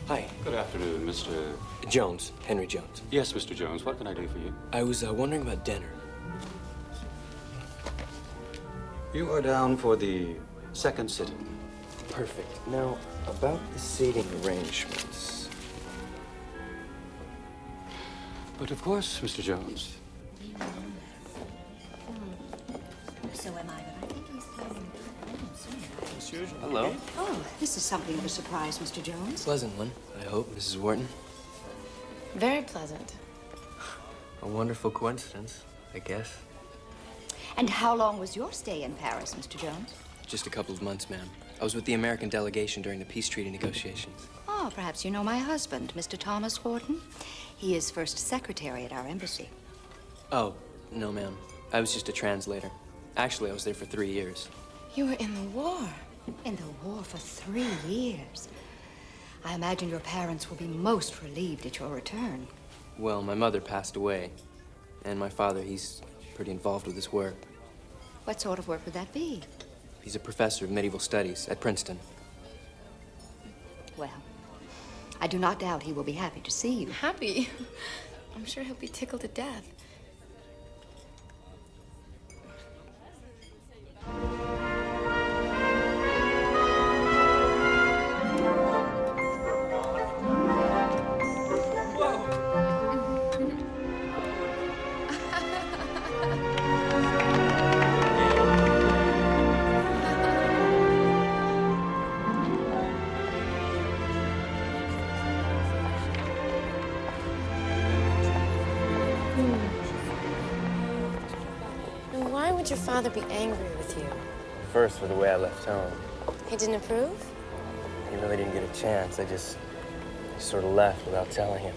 Hi. Good afternoon, Mr. Jones. Henry Jones. Yes, Mr. Jones. What can I do for you? I was wondering about dinner. You are down for the second sitting. Perfect. Now, about the seating arrangements. But of course, Mr. Jones. So am I, but I think he's Hello. Oh, this is something of a surprise, Mr. Jones. Pleasant one, I hope, Mrs. Wharton. Very pleasant. A wonderful coincidence, I guess. And how long was your stay in Paris, Mr. Jones? Just a couple of months, ma'am. I was with the American delegation during the peace treaty negotiations. Oh, perhaps you know my husband, Mr. Thomas Horton. He is first secretary at our embassy. Oh, no, ma'am. I was just a translator. Actually, I was there for 3 years. You were in the war. In the war for 3 years. I imagine your parents will be most relieved at your return. Well, my mother passed away. And my father, he's pretty involved with his work. What sort of work would that be? He's a professor of medieval studies at Princeton. Well, I do not doubt he will be happy to see you. Happy? I'm sure he'll be tickled to death. Why would your father be angry with you? First, for the way I left home. He didn't approve? He really didn't get a chance. I just sort of left without telling him.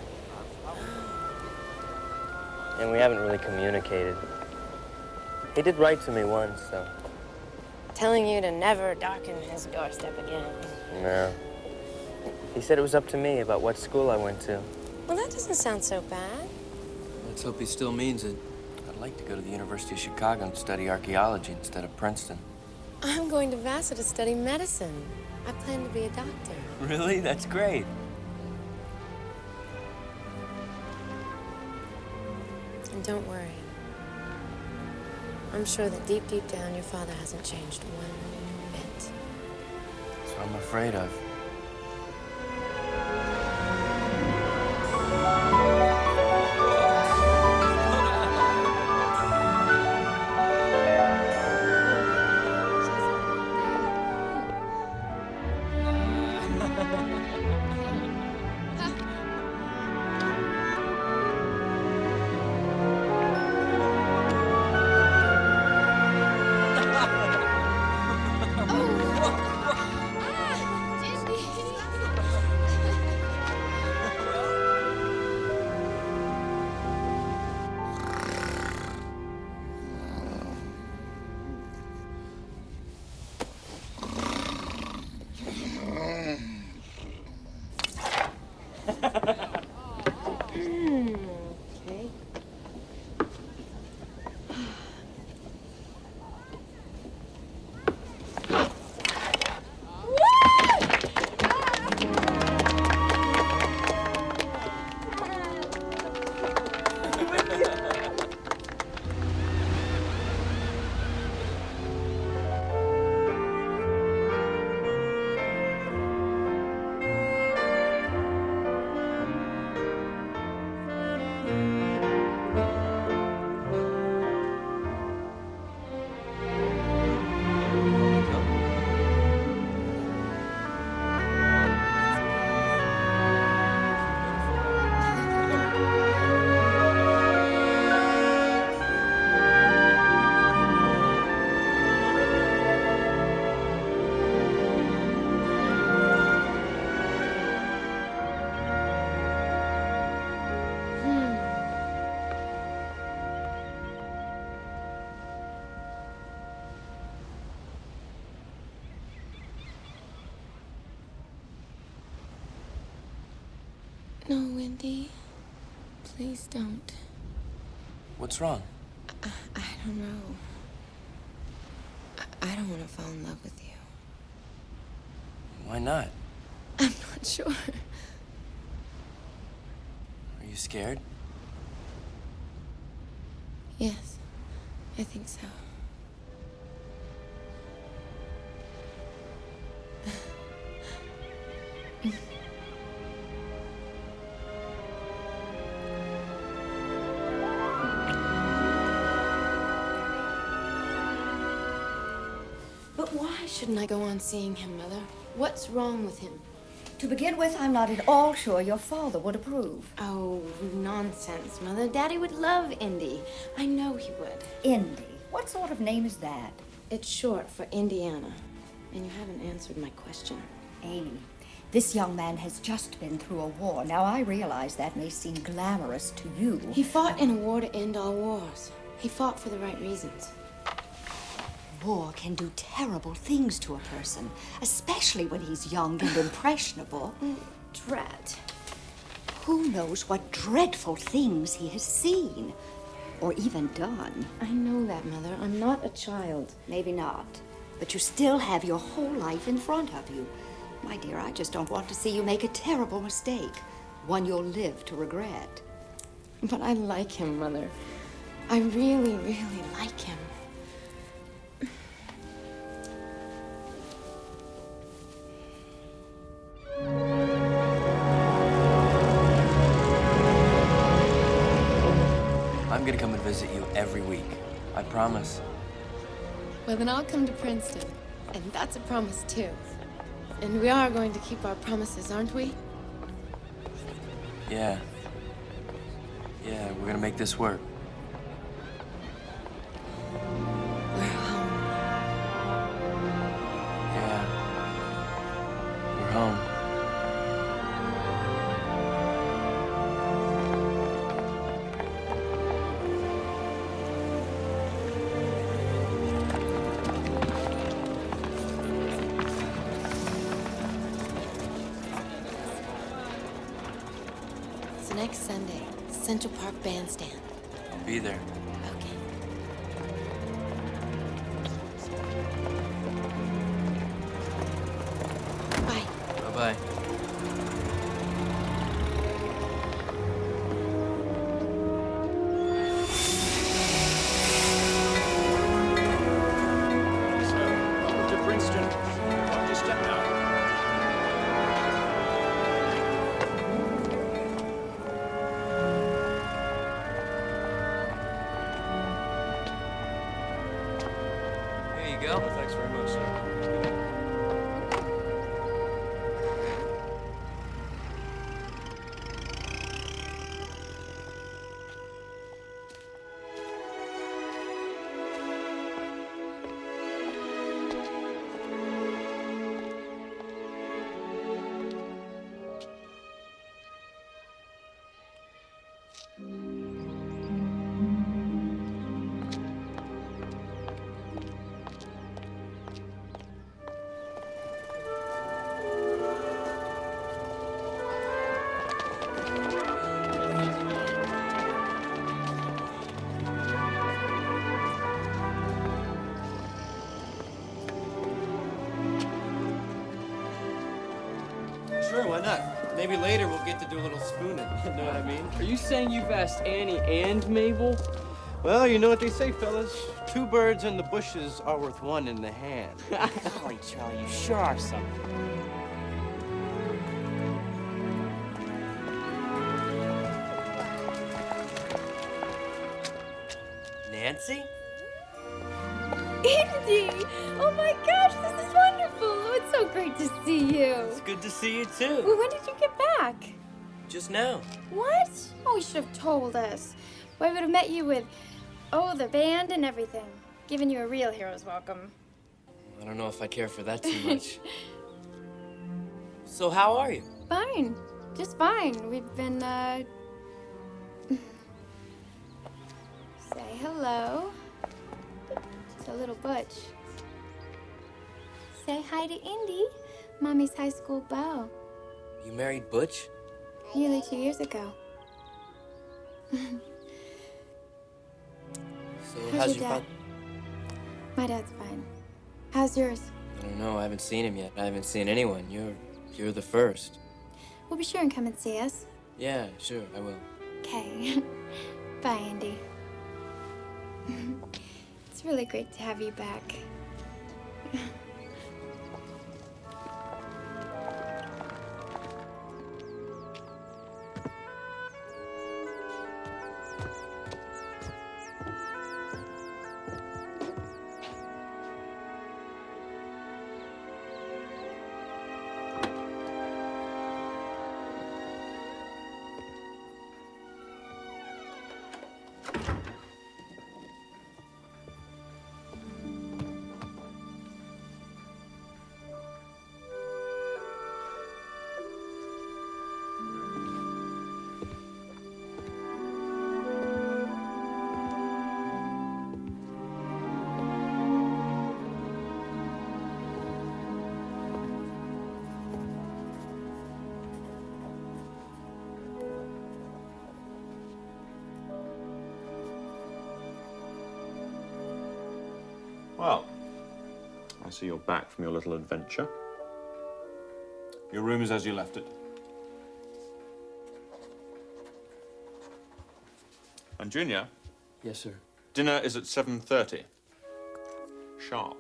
And we haven't really communicated. He did write to me once, though. Telling you to never darken his doorstep again. No. He said it was up to me about what school I went to. Well, that doesn't sound so bad. Let's hope he still means it. I'd like to go to the University of Chicago and study archaeology instead of Princeton. I'm going to Vassar to study medicine. I plan to be a doctor. Really? That's great. And don't worry. I'm sure that deep, deep down, your father hasn't changed one bit. That's what I'm afraid of. Okay. No, Wendy. Please don't. What's wrong? I don't know. I don't want to fall in love with you. Why not? I'm not sure. Are you scared? Yes, I think so. But why shouldn't I go on seeing him, Mother? What's wrong with him? To begin with, I'm not at all sure your father would approve. Oh, nonsense, Mother. Daddy would love Indy. I know he would. Indy? What sort of name is that? It's short for Indiana. And you haven't answered my question. Amy, this young man has just been through a war. Now, I realize that may seem glamorous to you. He fought in a war to end all wars. He fought for the right reasons. War can do terrible things to a person, especially when he's young and impressionable. Drat. Who knows what dreadful things he has seen or even done? I know that, Mother. I'm not a child. Maybe not. But you still have your whole life in front of you. My dear, I just don't want to see you make a terrible mistake, one you'll live to regret. But I like him, Mother. I really, really like him. I'm gonna come and visit you every week. I promise. Well, then I'll come to Princeton. And that's a promise, too. And we are going to keep our promises, aren't we? Yeah. Yeah, we're gonna make this work. We're home. Yeah. We're home. Next Sunday, Central Park Bandstand. I'll be there. Okay. Bye. Bye-bye. Welcome to Princeton. Watch your step now. Go. Oh, thanks very much, sir. Sure, why not? Maybe later we'll get to do a little spooning. You know what I mean? Are you saying you've asked Annie and Mabel? Well, you know what they say, fellas. 2 birds in the bushes are worth 1 in the hand. Golly, Charlie, you sure are something. Nancy? Indy! Oh my gosh, this is wonderful! Oh, it's so great to see you. It's good to see you, too. Well, when did you get back? Just now. What? Oh, you should have told us. Well, I would have met you with, the band and everything. Given you a real hero's welcome. I don't know if I care for that too much. So how are you? Fine. Just fine. We've been, Say hello. It's a little Butch. Say hi to Indy, Mommy's high school beau. You married Butch? Nearly 2 years ago. So How's your your dad? My dad's fine. How's yours? I don't know. I haven't seen him yet. I haven't seen anyone. You're the first. We'll be sure and come and see us. Yeah, sure, I will. Okay. Bye, Indy. It's really great to have you back. Well, I see you're back from your little adventure. Your room is as you left it. And Junior? Yes, sir. Dinner is at 7:30. Sharp.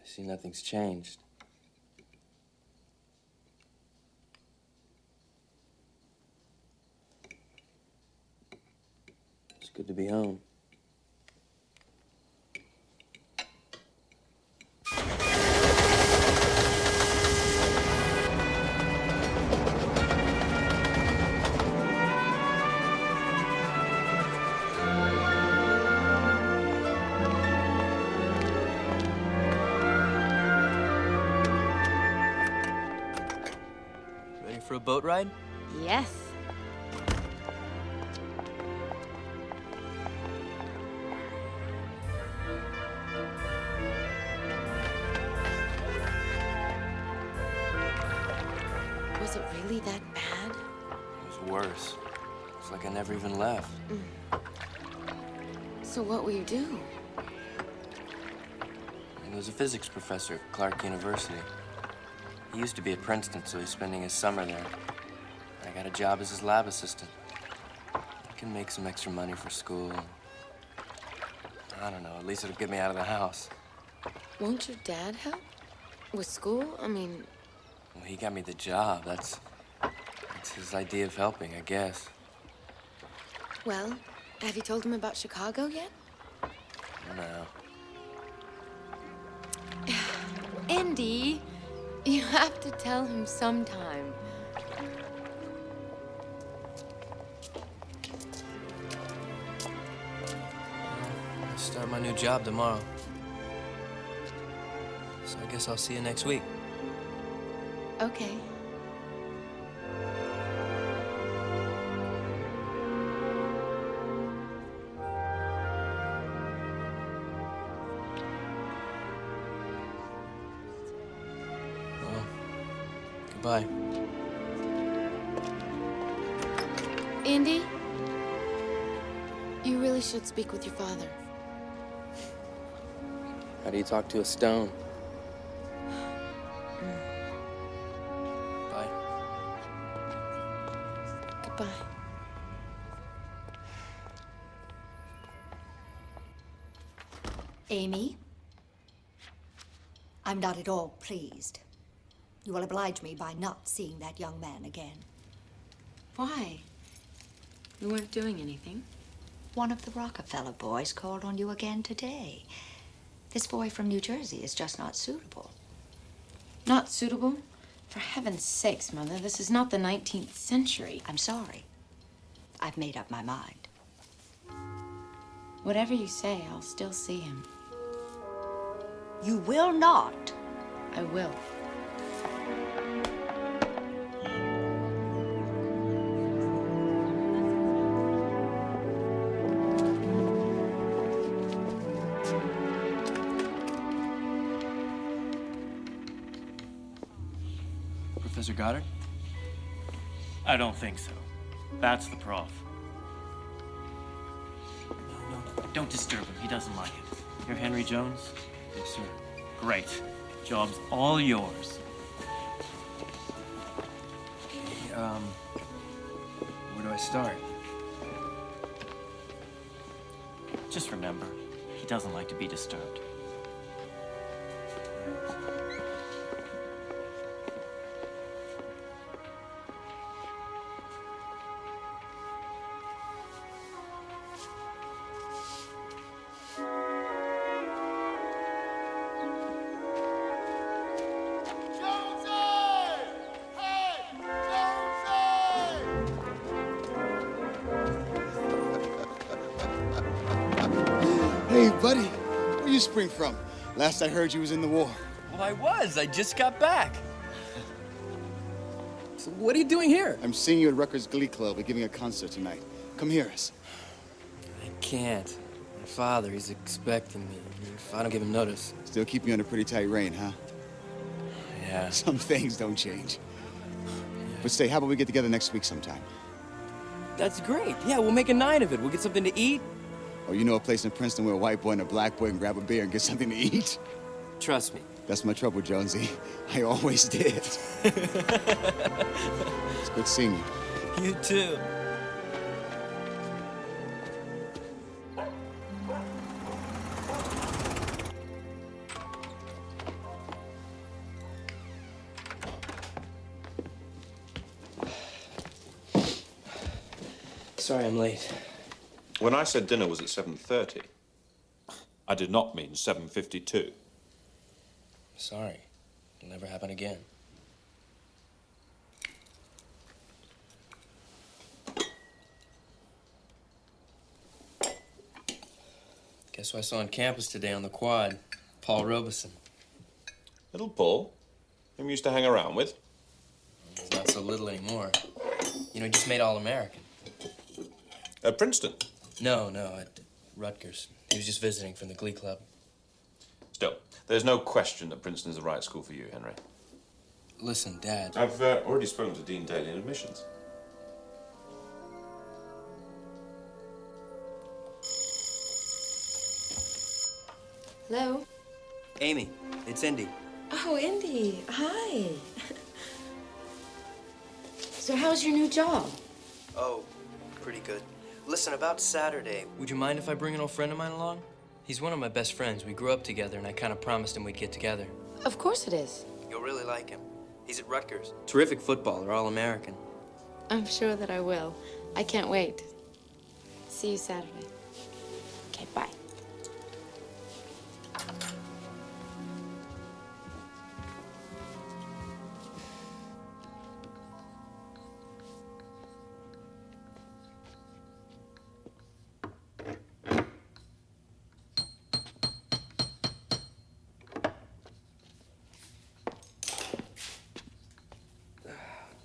I see nothing's changed. It's good to be home. Ready for a boat ride? Yes. Was it really that bad? It was worse. It's like I never even left. So what will you do? He was a physics professor at Clark University. He used to be at Princeton, so he's spending his summer there. I got a job as his lab assistant. I can make some extra money for school. I don't know, at least it'll get me out of the house. Won't your dad help? With school? I mean... Well, he got me the job. That's his idea of helping, I guess. Well, have you told him about Chicago yet? No. Indy, you have to tell him sometime. I'll start my new job tomorrow. So I guess I'll see you next week. Okay. Well, goodbye. Indy, you really should speak with your father. How do you talk to a stone? Bye. Goodbye. Amy, I'm not at all pleased. You will oblige me by not seeing that young man again. Why? We weren't doing anything. One of the Rockefeller boys called on you again today. This boy from New Jersey is just not suitable. Not suitable? For heaven's sakes, Mother, this is not the 19th century. I'm sorry. I've made up my mind. Whatever you say, I'll still see him. You will not. I will. Professor Goddard? I don't think so. That's the prof. No, don't disturb him. He doesn't like it. You're Henry Jones? Yes, sir. Great. Job's all yours. Okay, where do I start? Just remember, he doesn't like to be disturbed. Hey, buddy. Where you spring from? Last I heard you was in the war. Well, I was. I just got back. So what are you doing here? I'm seeing you at Rutgers Glee Club. We're giving a concert tonight. Come hear us. I can't. My father, he's expecting me. If I don't give him notice. Still keep you on a pretty tight rein, huh? Yeah. Some things don't change. But say, how about we get together next week sometime? That's great. Yeah, we'll make a night of it. We'll get something to eat. Oh, you know a place in Princeton where a white boy and a black boy can grab a beer and get something to eat? Trust me. That's my trouble, Jonesy. I always did. It's good seeing you. You too. Sorry I'm late. When I said dinner was at 7:30, I did not mean 7:52. Sorry. It'll never happen again. Guess who I saw on campus today on the quad? Paul Robeson. Little Paul, whom you used to hang around with. He's not so little anymore. You know, he just made All-American. At Princeton? No, at Rutgers. He was just visiting from the Glee Club. Still, there's no question that Princeton is the right school for you, Henry. Listen, Dad. I've already spoken to Dean Daly in admissions. Hello? Amy, it's Indy. Oh, Indy. Hi. So how's your new job? Oh, pretty good. Listen, about Saturday, would you mind if I bring an old friend of mine along? He's one of my best friends. We grew up together, and I kind of promised him we'd get together. Of course it is. You'll really like him. He's at Rutgers. Terrific footballer, All-American. I'm sure that I will. I can't wait. See you Saturday. Okay, bye.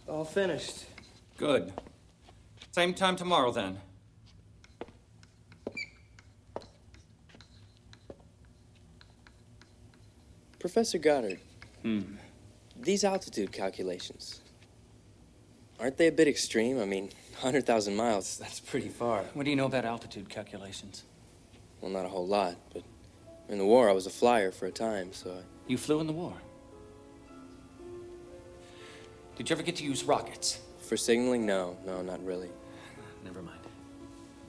All finished. Good. Same time tomorrow, then. Professor Goddard. These altitude calculations, aren't they a bit extreme? I mean, 100,000 miles, that's pretty far. What do you know about altitude calculations? Well, not a whole lot, but in the war, I was a flyer for a time, so I... You flew in the war? Did you ever get to use rockets? For signaling? No, not really. Never mind.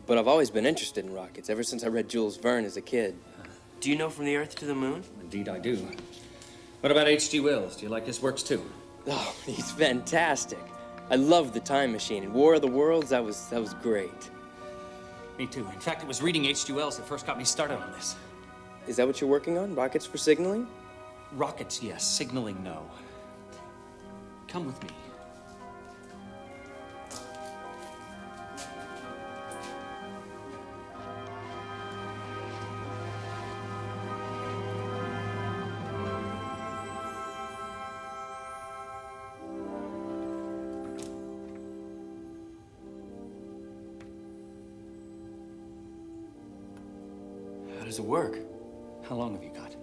But I've always been interested in rockets, ever since I read Jules Verne as a kid. Do you know From the Earth to the Moon? Indeed I do. What about H.G. Wells? Do you like his works too? Oh, he's fantastic. I love The Time Machine, and War of the Worlds, that was great. Me too. In fact, it was reading H.G. Wells that first got me started on this. Is that what you're working on? Rockets for signaling? Rockets, yes. Signaling, no. Come with me. How does it work? How long have you got?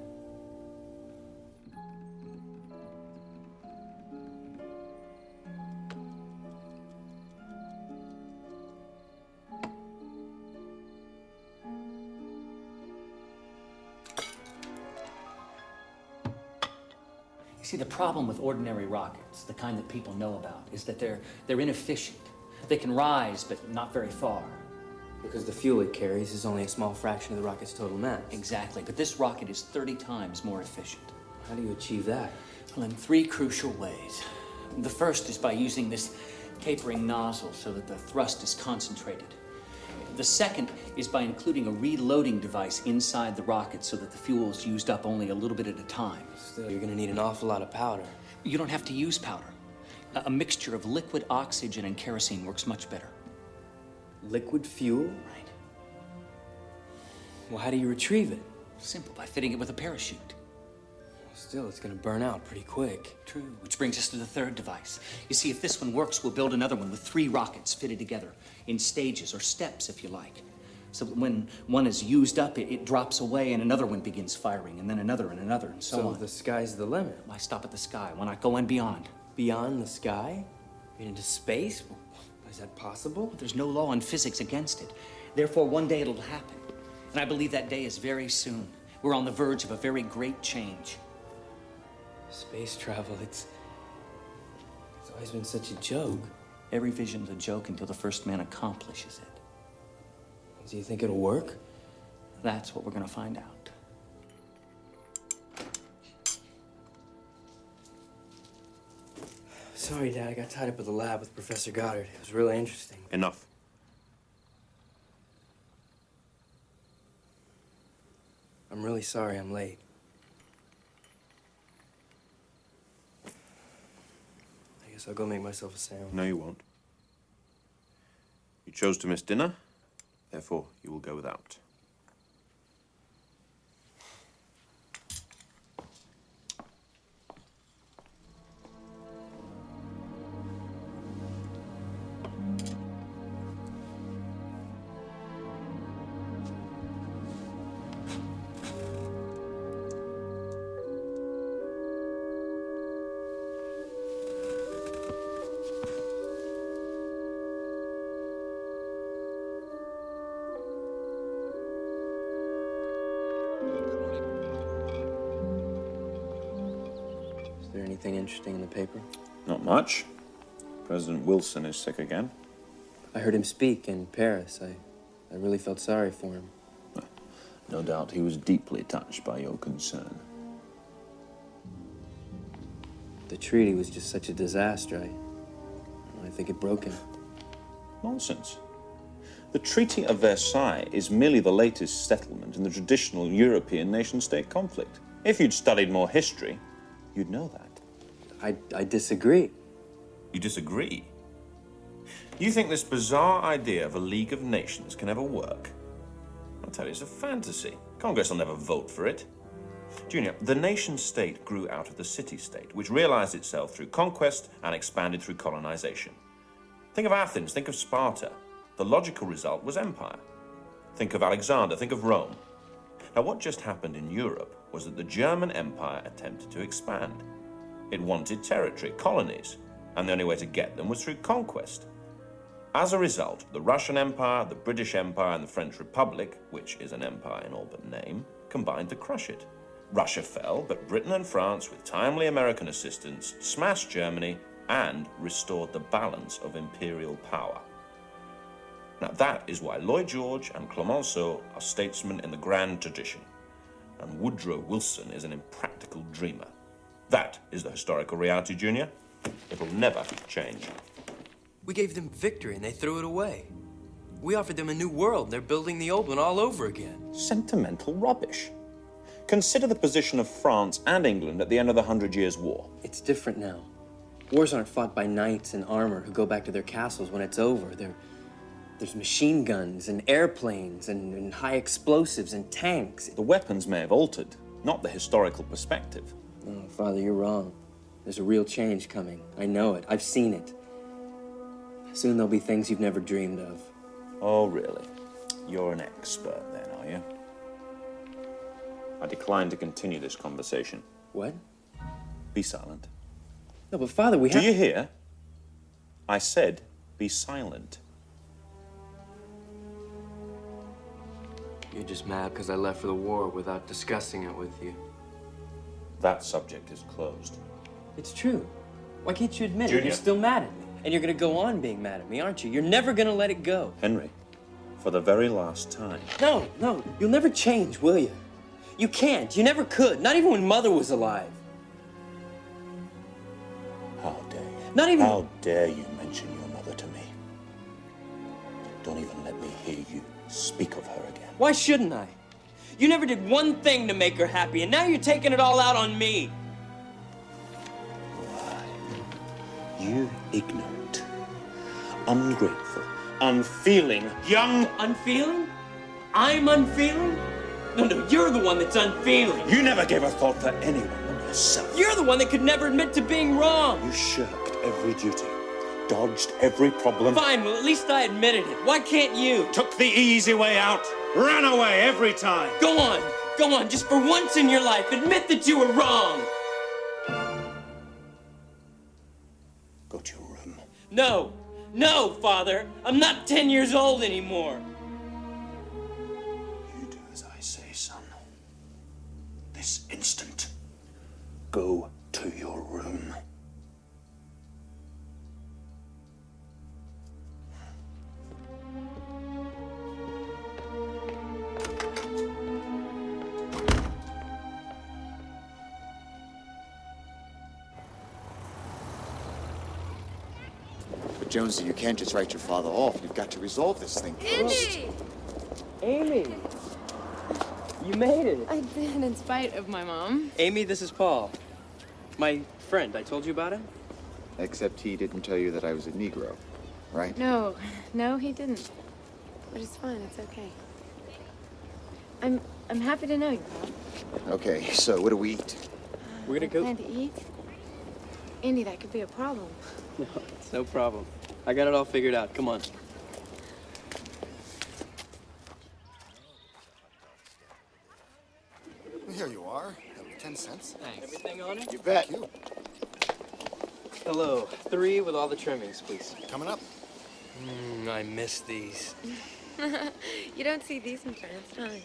See, the problem with ordinary rockets, the kind that people know about, is that they're inefficient. They can rise, but not very far. Because the fuel it carries is only a small fraction of the rocket's total mass. Exactly, but this rocket is 30 times more efficient. How do you achieve that? Well, in 3 crucial ways. The first is by using this tapering nozzle so that the thrust is concentrated. The second is by including a reloading device inside the rocket so that the fuel is used up only a little bit at a time. Still, you're gonna need an awful lot of powder. You don't have to use powder. A mixture of liquid oxygen and kerosene works much better. Liquid fuel? Right. Well, how do you retrieve it? Simple, by fitting it with a parachute. Still, it's gonna burn out pretty quick. True, which brings us to the third device. You see, if this one works, we'll build another one with 3 rockets fitted together in stages, or steps, if you like. So that when one is used up, it drops away and another one begins firing, and then another and another, and so on. So the sky's the limit. Why stop at the sky? Why not go on beyond? Beyond the sky? Into space? Is that possible? There's no law in physics against it. Therefore, one day it'll happen. And I believe that day is very soon. We're on the verge of a very great change. Space travel, it's always been such a joke. Every vision's a joke until the first man accomplishes it. Do you think it'll work? That's what we're gonna find out. Sorry, Dad, I got tied up at the lab with Professor Goddard. It was really interesting. Enough. I'm really sorry I'm late. I guess I'll go make myself a sandwich. No, you won't. You chose to miss dinner, therefore you will go without. Is there anything interesting in the paper? Not much. President Wilson is sick again. I heard him speak in Paris. I really felt sorry for him. No doubt he was deeply touched by your concern. The treaty was just such a disaster. I think it broke him. Nonsense. The Treaty of Versailles is merely the latest settlement in the traditional European nation-state conflict. If you'd studied more history, you'd know that. I disagree. You disagree? You think this bizarre idea of a League of Nations can ever work? I'll tell you, it's a fantasy. Congress will never vote for it. Junior, the nation-state grew out of the city-state, which realized itself through conquest and expanded through colonization. Think of Athens, think of Sparta. The logical result was empire. Think of Alexander, think of Rome. Now, what just happened in Europe was that the German Empire attempted to expand. It wanted territory, colonies, and the only way to get them was through conquest. As a result, the Russian Empire, the British Empire, and the French Republic, which is an empire in all but name, combined to crush it. Russia fell, but Britain and France, with timely American assistance, smashed Germany and restored the balance of imperial power. Now, that is why Lloyd George and Clemenceau are statesmen in the grand tradition, and Woodrow Wilson is an impractical dreamer. That is the historical reality, Junior. It'll never change. We gave them victory and they threw it away. We offered them a new world. They're building the old one all over again. Sentimental rubbish. Consider the position of France and England at the end of the 100 Years' War. It's different now. Wars aren't fought by knights in armor who go back to their castles when it's over. There's machine guns and airplanes and high explosives and tanks. The weapons may have altered, not the historical perspective. Oh, Father, you're wrong. There's a real change coming. I know it. I've seen it. Soon there'll be things you've never dreamed of. Oh, really? You're an expert then, are you? I decline to continue this conversation. What? Be silent. No, but Father, we have... Do you hear? I said be silent. You're just mad because I left for the war without discussing it with you. That subject is closed. It's true. Why can't you admit Junior. it? You're still mad at me. And you're gonna go on being mad at me, aren't you? You're never gonna let it go. Henry, for the very last time. No, you'll never change, will you? You can't. You never could. Not even when Mother was alive. How dare you? Not even... How dare you mention your mother to me? Don't even let me hear you speak of her again. Why shouldn't I? You never did one thing to make her happy, and now you're taking it all out on me. You ignorant, ungrateful, unfeeling, young... Unfeeling? I'm unfeeling? No, you're the one that's unfeeling. You never gave a thought for anyone but yourself. You're the one that could never admit to being wrong. You shirked every duty, dodged every problem. Fine, well, at least I admitted it. Why can't you? Took the easy way out, ran away every time. Go on, just for once in your life, admit that you were wrong. Go to your room. No, Father. I'm not 10 years old anymore. You do as I say, son. This instant, go to your room. But Jonesy, you can't just write your father off. You've got to resolve this thing first. Indy! Amy, you made it. I did, in spite of my mom. Amy, this is Paul. My friend. I told you about him? Except he didn't tell you that I was a Negro, right? No, he didn't. But it's fine, it's okay. I'm happy to know you, Paul. Okay, so what do we eat? We're gonna go. Plan to eat? Indy, that could be a problem. No, it's no problem. I got it all figured out. Come on. Here you are. 10 cents. Thanks. Everything on it? You bet. Hello. 3 with all the trimmings, please. Coming up. I miss these. You don't see these in France, times.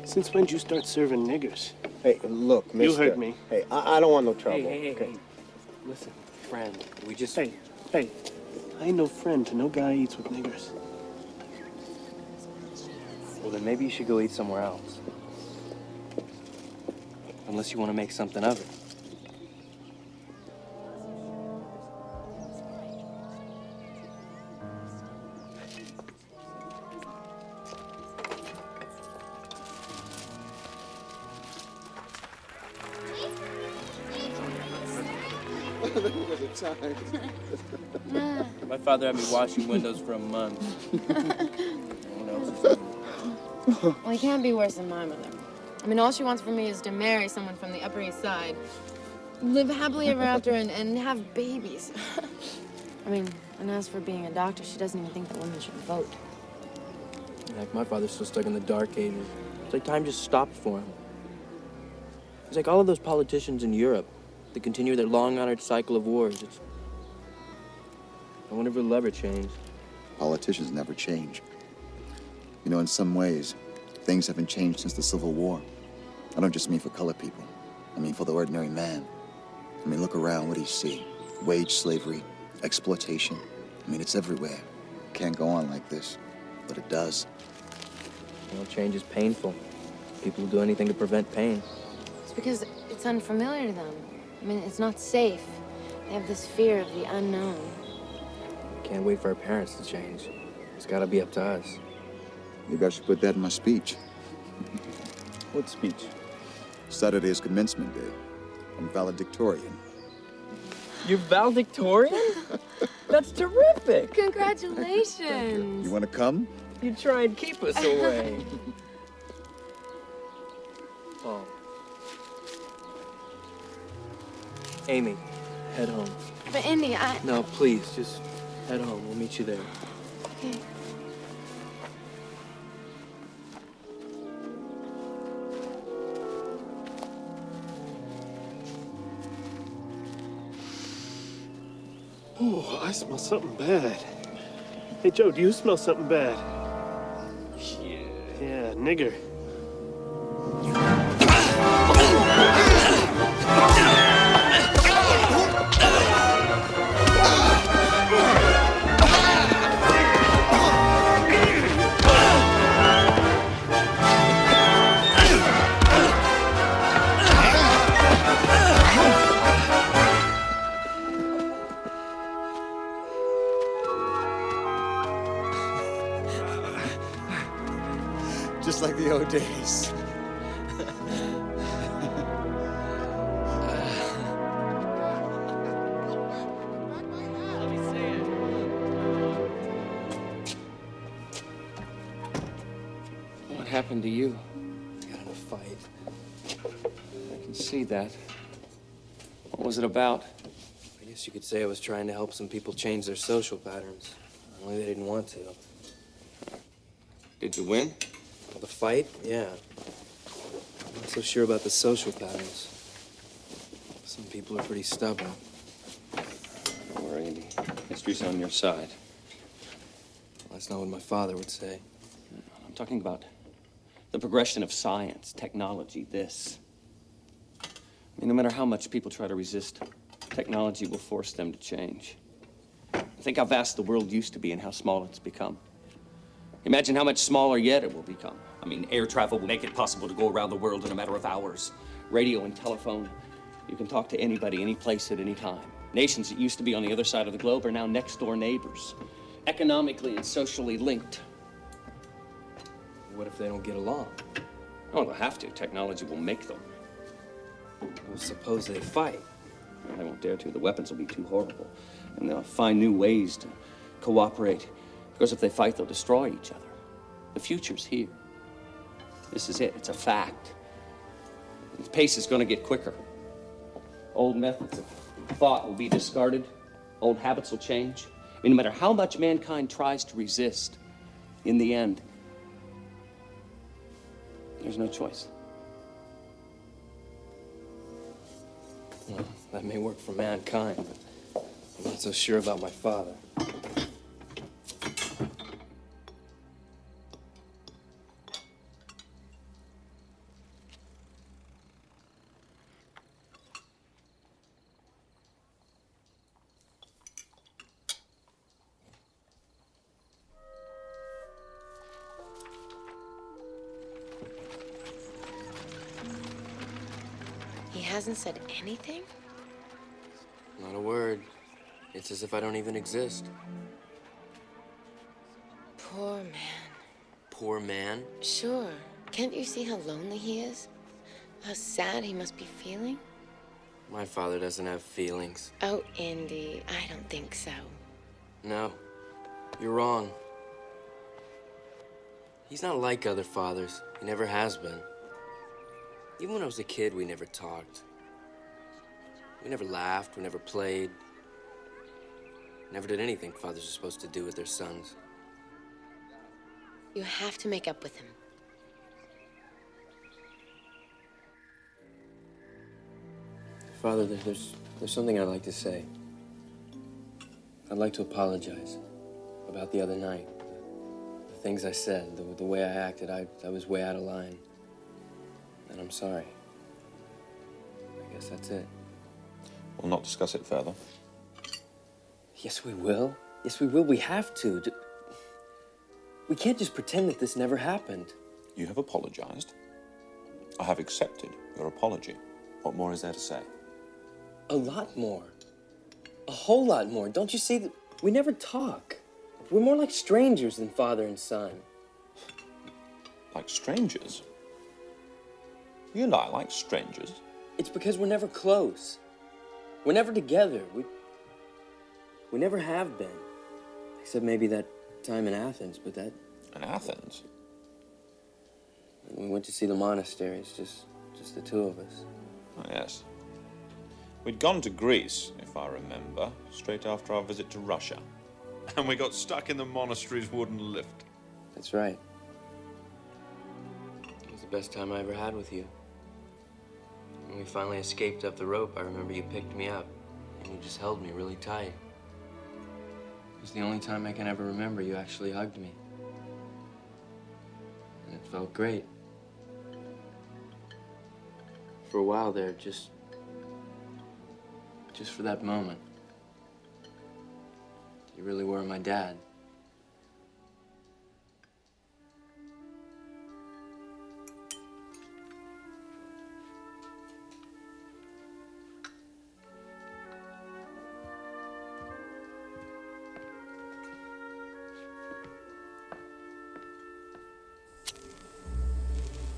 Since when did you start serving niggers? Hey, look, mister. You heard me. Hey, I don't want no trouble. Hey. Listen, friend, we just... Hey, I ain't no friend to no guy eats with niggers. Well, then maybe you should go eat somewhere else. Unless you want to make something of it. My father had me washing windows for a month. Well, he can't be worse than my mother. I mean, all she wants from me is to marry someone from the Upper East Side, live happily ever after, and have babies. I mean, and as for being a doctor, she doesn't even think that women should vote. Like, my father's still stuck in the dark ages. It's like time just stopped for him. It's like all of those politicians in Europe that continue their long-honored cycle of wars. I wonder if it'll ever change. Politicians never change. You know, in some ways, things haven't changed since the Civil War. I don't just mean for colored people. I mean for the ordinary man. I mean, look around, what do you see? Wage slavery, exploitation. I mean, it's everywhere. Can't go on like this, but it does. You know, change is painful. People will do anything to prevent pain. It's because it's unfamiliar to them. I mean, it's not safe. They have this fear of the unknown. Can't wait for our parents to change. It's gotta be up to us. Maybe I should put that in my speech. What speech? Saturday is commencement day. I'm valedictorian. You're valedictorian? That's terrific! Congratulations! You want to come? You try and keep us away. Paul. Amy, head home. But Indy, No, please, just head home. We'll meet you there. Okay. Oh, I smell something bad. Hey, Joe, do you smell something bad? Yeah, nigger. Just like the old days. fight. I can see that. What was it about? I guess you could say I was trying to help some people change their social patterns. Only they didn't want to. Did you win? Well, the fight? Yeah. I'm not so sure about the social patterns. Some people are pretty stubborn. Don't worry, Indy. History's on your side. Well, that's not what my father would say. I'm talking about the progression of science, technology, this. I mean, no matter how much people try to resist, technology will force them to change. Think how vast the world used to be and how small it's become. Imagine how much smaller yet it will become. I mean, air travel will make it possible to go around the world in a matter of hours. Radio and telephone, you can talk to anybody, any place, at any time. Nations that used to be on the other side of the globe are now next-door neighbors, economically and socially linked. What if they don't get along? Oh, they'll have to. Technology will make them. Well, suppose they fight. Well, they won't dare to. The weapons will be too horrible. And they'll find new ways to cooperate. Because if they fight, they'll destroy each other. The future's here. This is it. It's a fact. The pace is going to get quicker. Old methods of thought will be discarded. Old habits will change. I mean, no matter how much mankind tries to resist, in the end, there's no choice. Well, that may work for mankind, but I'm not so sure about my father. He hasn't said anything? Not a word. It's as if I don't even exist. Poor man. Poor man? Sure. Can't you see how lonely he is? How sad he must be feeling? My father doesn't have feelings. Oh, Indy, I don't think so. No, you're wrong. He's not like other fathers. He never has been. Even when I was a kid, we never talked. We never laughed, we never played. Never did anything fathers are supposed to do with their sons. You have to make up with him. Father, there's something I'd like to say. I'd like to apologize about the other night. The things I said, the way I acted, I was way out of line. And I'm sorry. I guess that's it. We'll not discuss it further. Yes, we will. Yes, we will. We have to. We can't just pretend that this never happened. You have apologized. I have accepted your apology. What more is there to say? A lot more. A whole lot more. Don't you see that we never talk? We're more like strangers than father and son. Like strangers? You lie like strangers? It's because we're never close. We're never together. We never have been. Except maybe that time in Athens, but that... In Athens? We went to see the monasteries, just the two of us. Oh, yes. We'd gone to Greece, if I remember, straight after our visit to Russia. And we got stuck in the monastery's wooden lift. That's right. It was the best time I ever had with you. When we finally escaped up the rope, I remember you picked me up, and you just held me really tight. It was the only time I can ever remember you actually hugged me. And it felt great. For a while there, just for that moment. You really were my dad.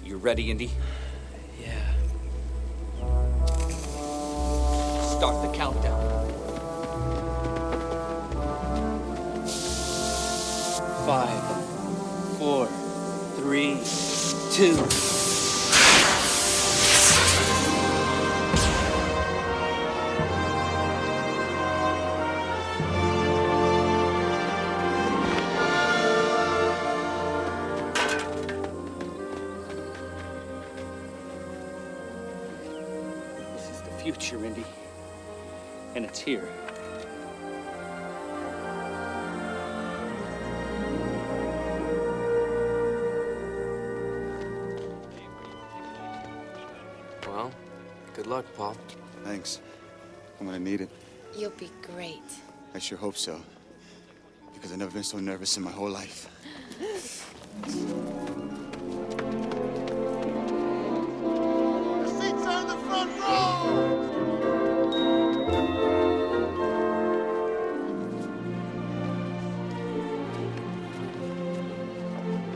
You ready, Indy? Yeah. Start the countdown. 5, 4, 3, 2. future, Indy. And it's here. Well, good luck, Paul. Thanks. I'm gonna need it. You'll be great. I sure hope so. Because I've never been so nervous in my whole life. The seats are in the front row!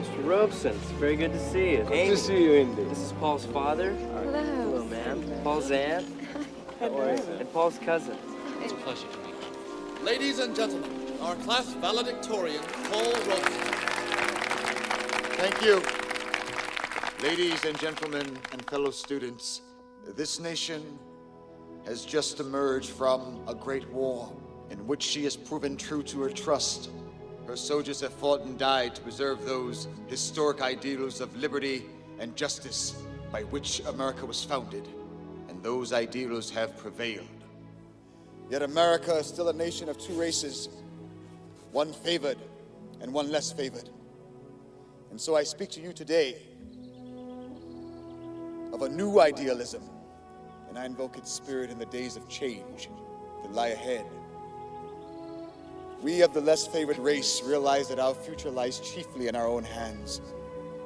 Mr. Robeson, it's very good to see you. Good to see you, Indy. This is Paul's father. Hello. Hello, ma'am. Paul's aunt. And Paul's cousin. It's a pleasure to meet you. Ladies and gentlemen, our class valedictorian, Paul Robeson. Thank you. Ladies and gentlemen and fellow students, this nation has just emerged from a great war in which she has proven true to her trust. Her soldiers have fought and died to preserve those historic ideals of liberty and justice by which America was founded, and those ideals have prevailed. Yet America is still a nation of two races, one favored and one less favored. And so I speak to you today of a new idealism, and I invoke its spirit in the days of change that lie ahead. We of the less favored race realize that our future lies chiefly in our own hands.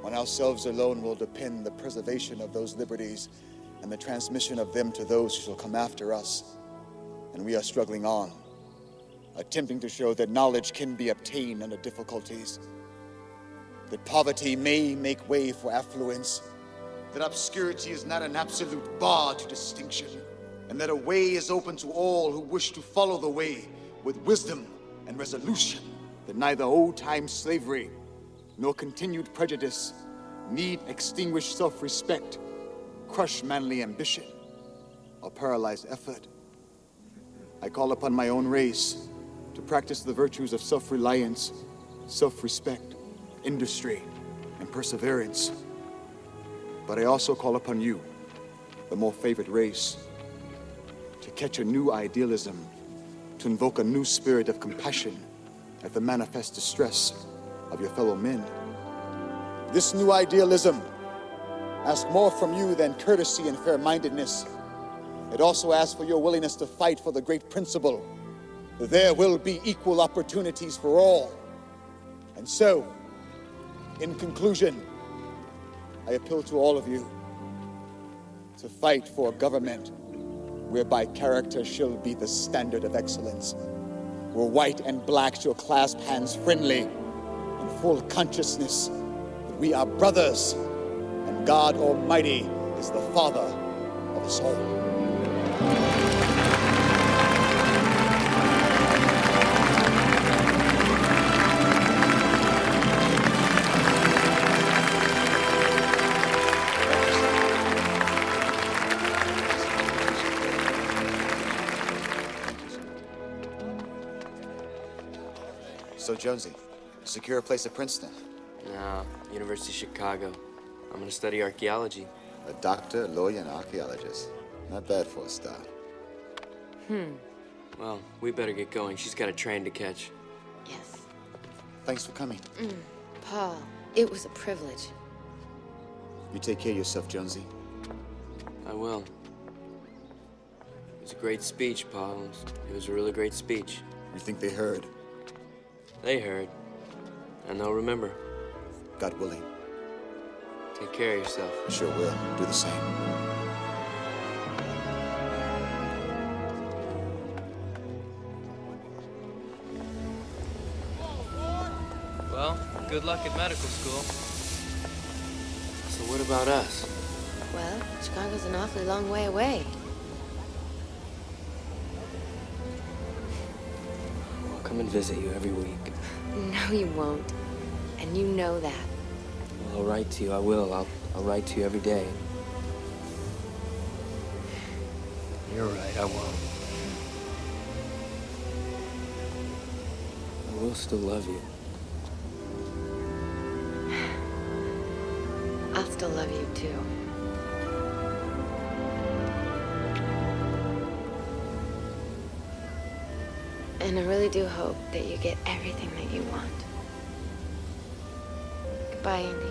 On ourselves alone will depend the preservation of those liberties and the transmission of them to those who shall come after us. And we are struggling on, attempting to show that knowledge can be obtained under difficulties, that poverty may make way for affluence, that obscurity is not an absolute bar to distinction, and that a way is open to all who wish to follow the way with wisdom and resolution, that neither old-time slavery nor continued prejudice need extinguish self-respect, crush manly ambition, or paralyze effort. I call upon my own race to practice the virtues of self-reliance, self-respect, industry, and perseverance. But I also call upon you, the more favored race, to catch a new idealism, to invoke a new spirit of compassion at the manifest distress of your fellow men. This new idealism asks more from you than courtesy and fair-mindedness. It also asks for your willingness to fight for the great principle that there will be equal opportunities for all. And so, in conclusion, I appeal to all of you to fight for a government whereby character shall be the standard of excellence, where white and black shall clasp hands friendly in full consciousness that we are brothers and God Almighty is the Father of us all. So, Jonesy, secure a place at Princeton? No, University of Chicago. I'm gonna study archaeology. A doctor, lawyer, and archaeologist. Not bad for a start. Well, we better get going. She's got a train to catch. Yes. Thanks for coming. Paul, it was a privilege. You take care of yourself, Jonesy. I will. It was a great speech, Paul. It was a really great speech. You think they heard? They heard. And they'll remember. God willing. Take care of yourself. I sure will. Do the same. Well, good luck at medical school. So what about us? Well, Chicago's an awfully long way away. I'll come and visit you every week. No, you won't. And you know that. Well, I'll write to you. I will. I'll write to you every day. You're right, I won't. I will still love you. I'll still love you, too. And I really do hope that you get everything that you want. Goodbye, Indy.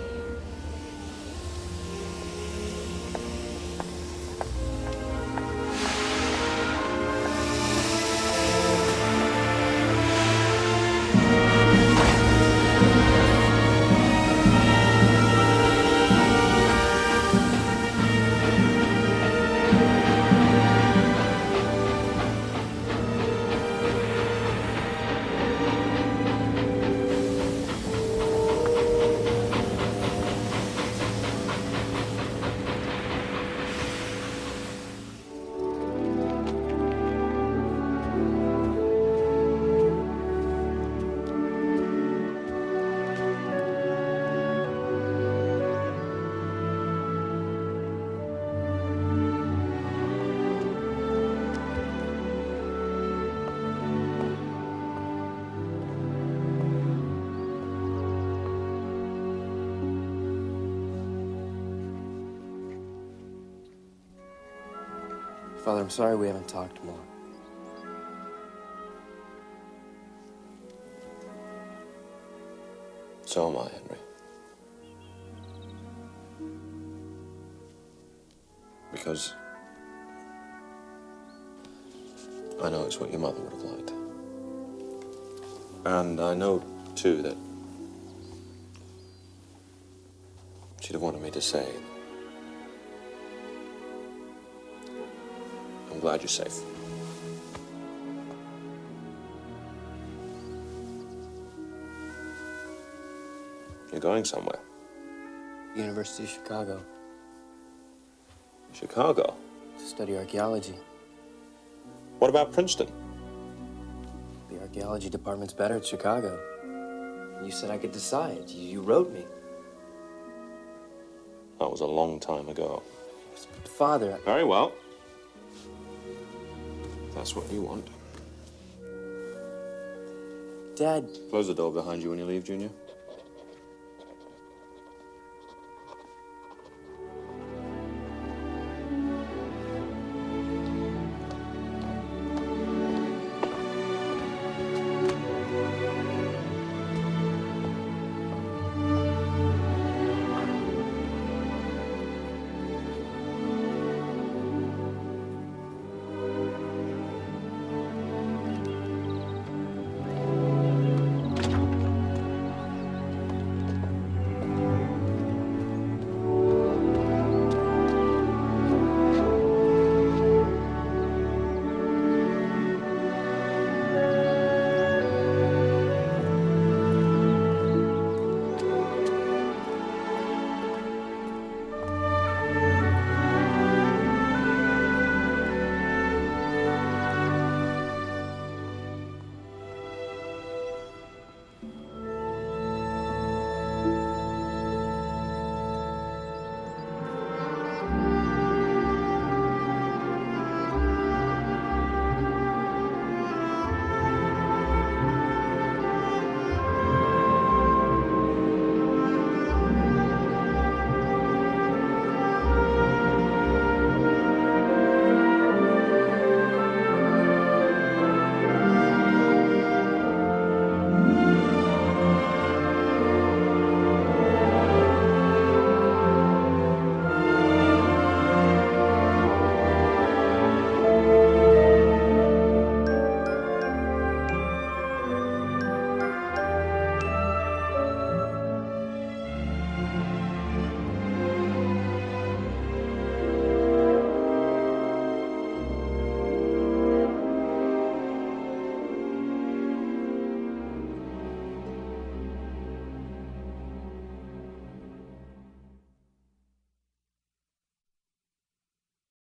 Father, I'm sorry we haven't talked more. So am I, Henry. Because I know it's what your mother would have liked. And I know, too, that she'd have wanted me to say, I'm glad you're safe. You're going somewhere. University of Chicago. Chicago? To study archaeology. What about Princeton? The archaeology department's better at Chicago. You said I could decide. You wrote me. That was a long time ago. But Father... Very well. That's what you want. Dad... Close the door behind you when you leave, Junior.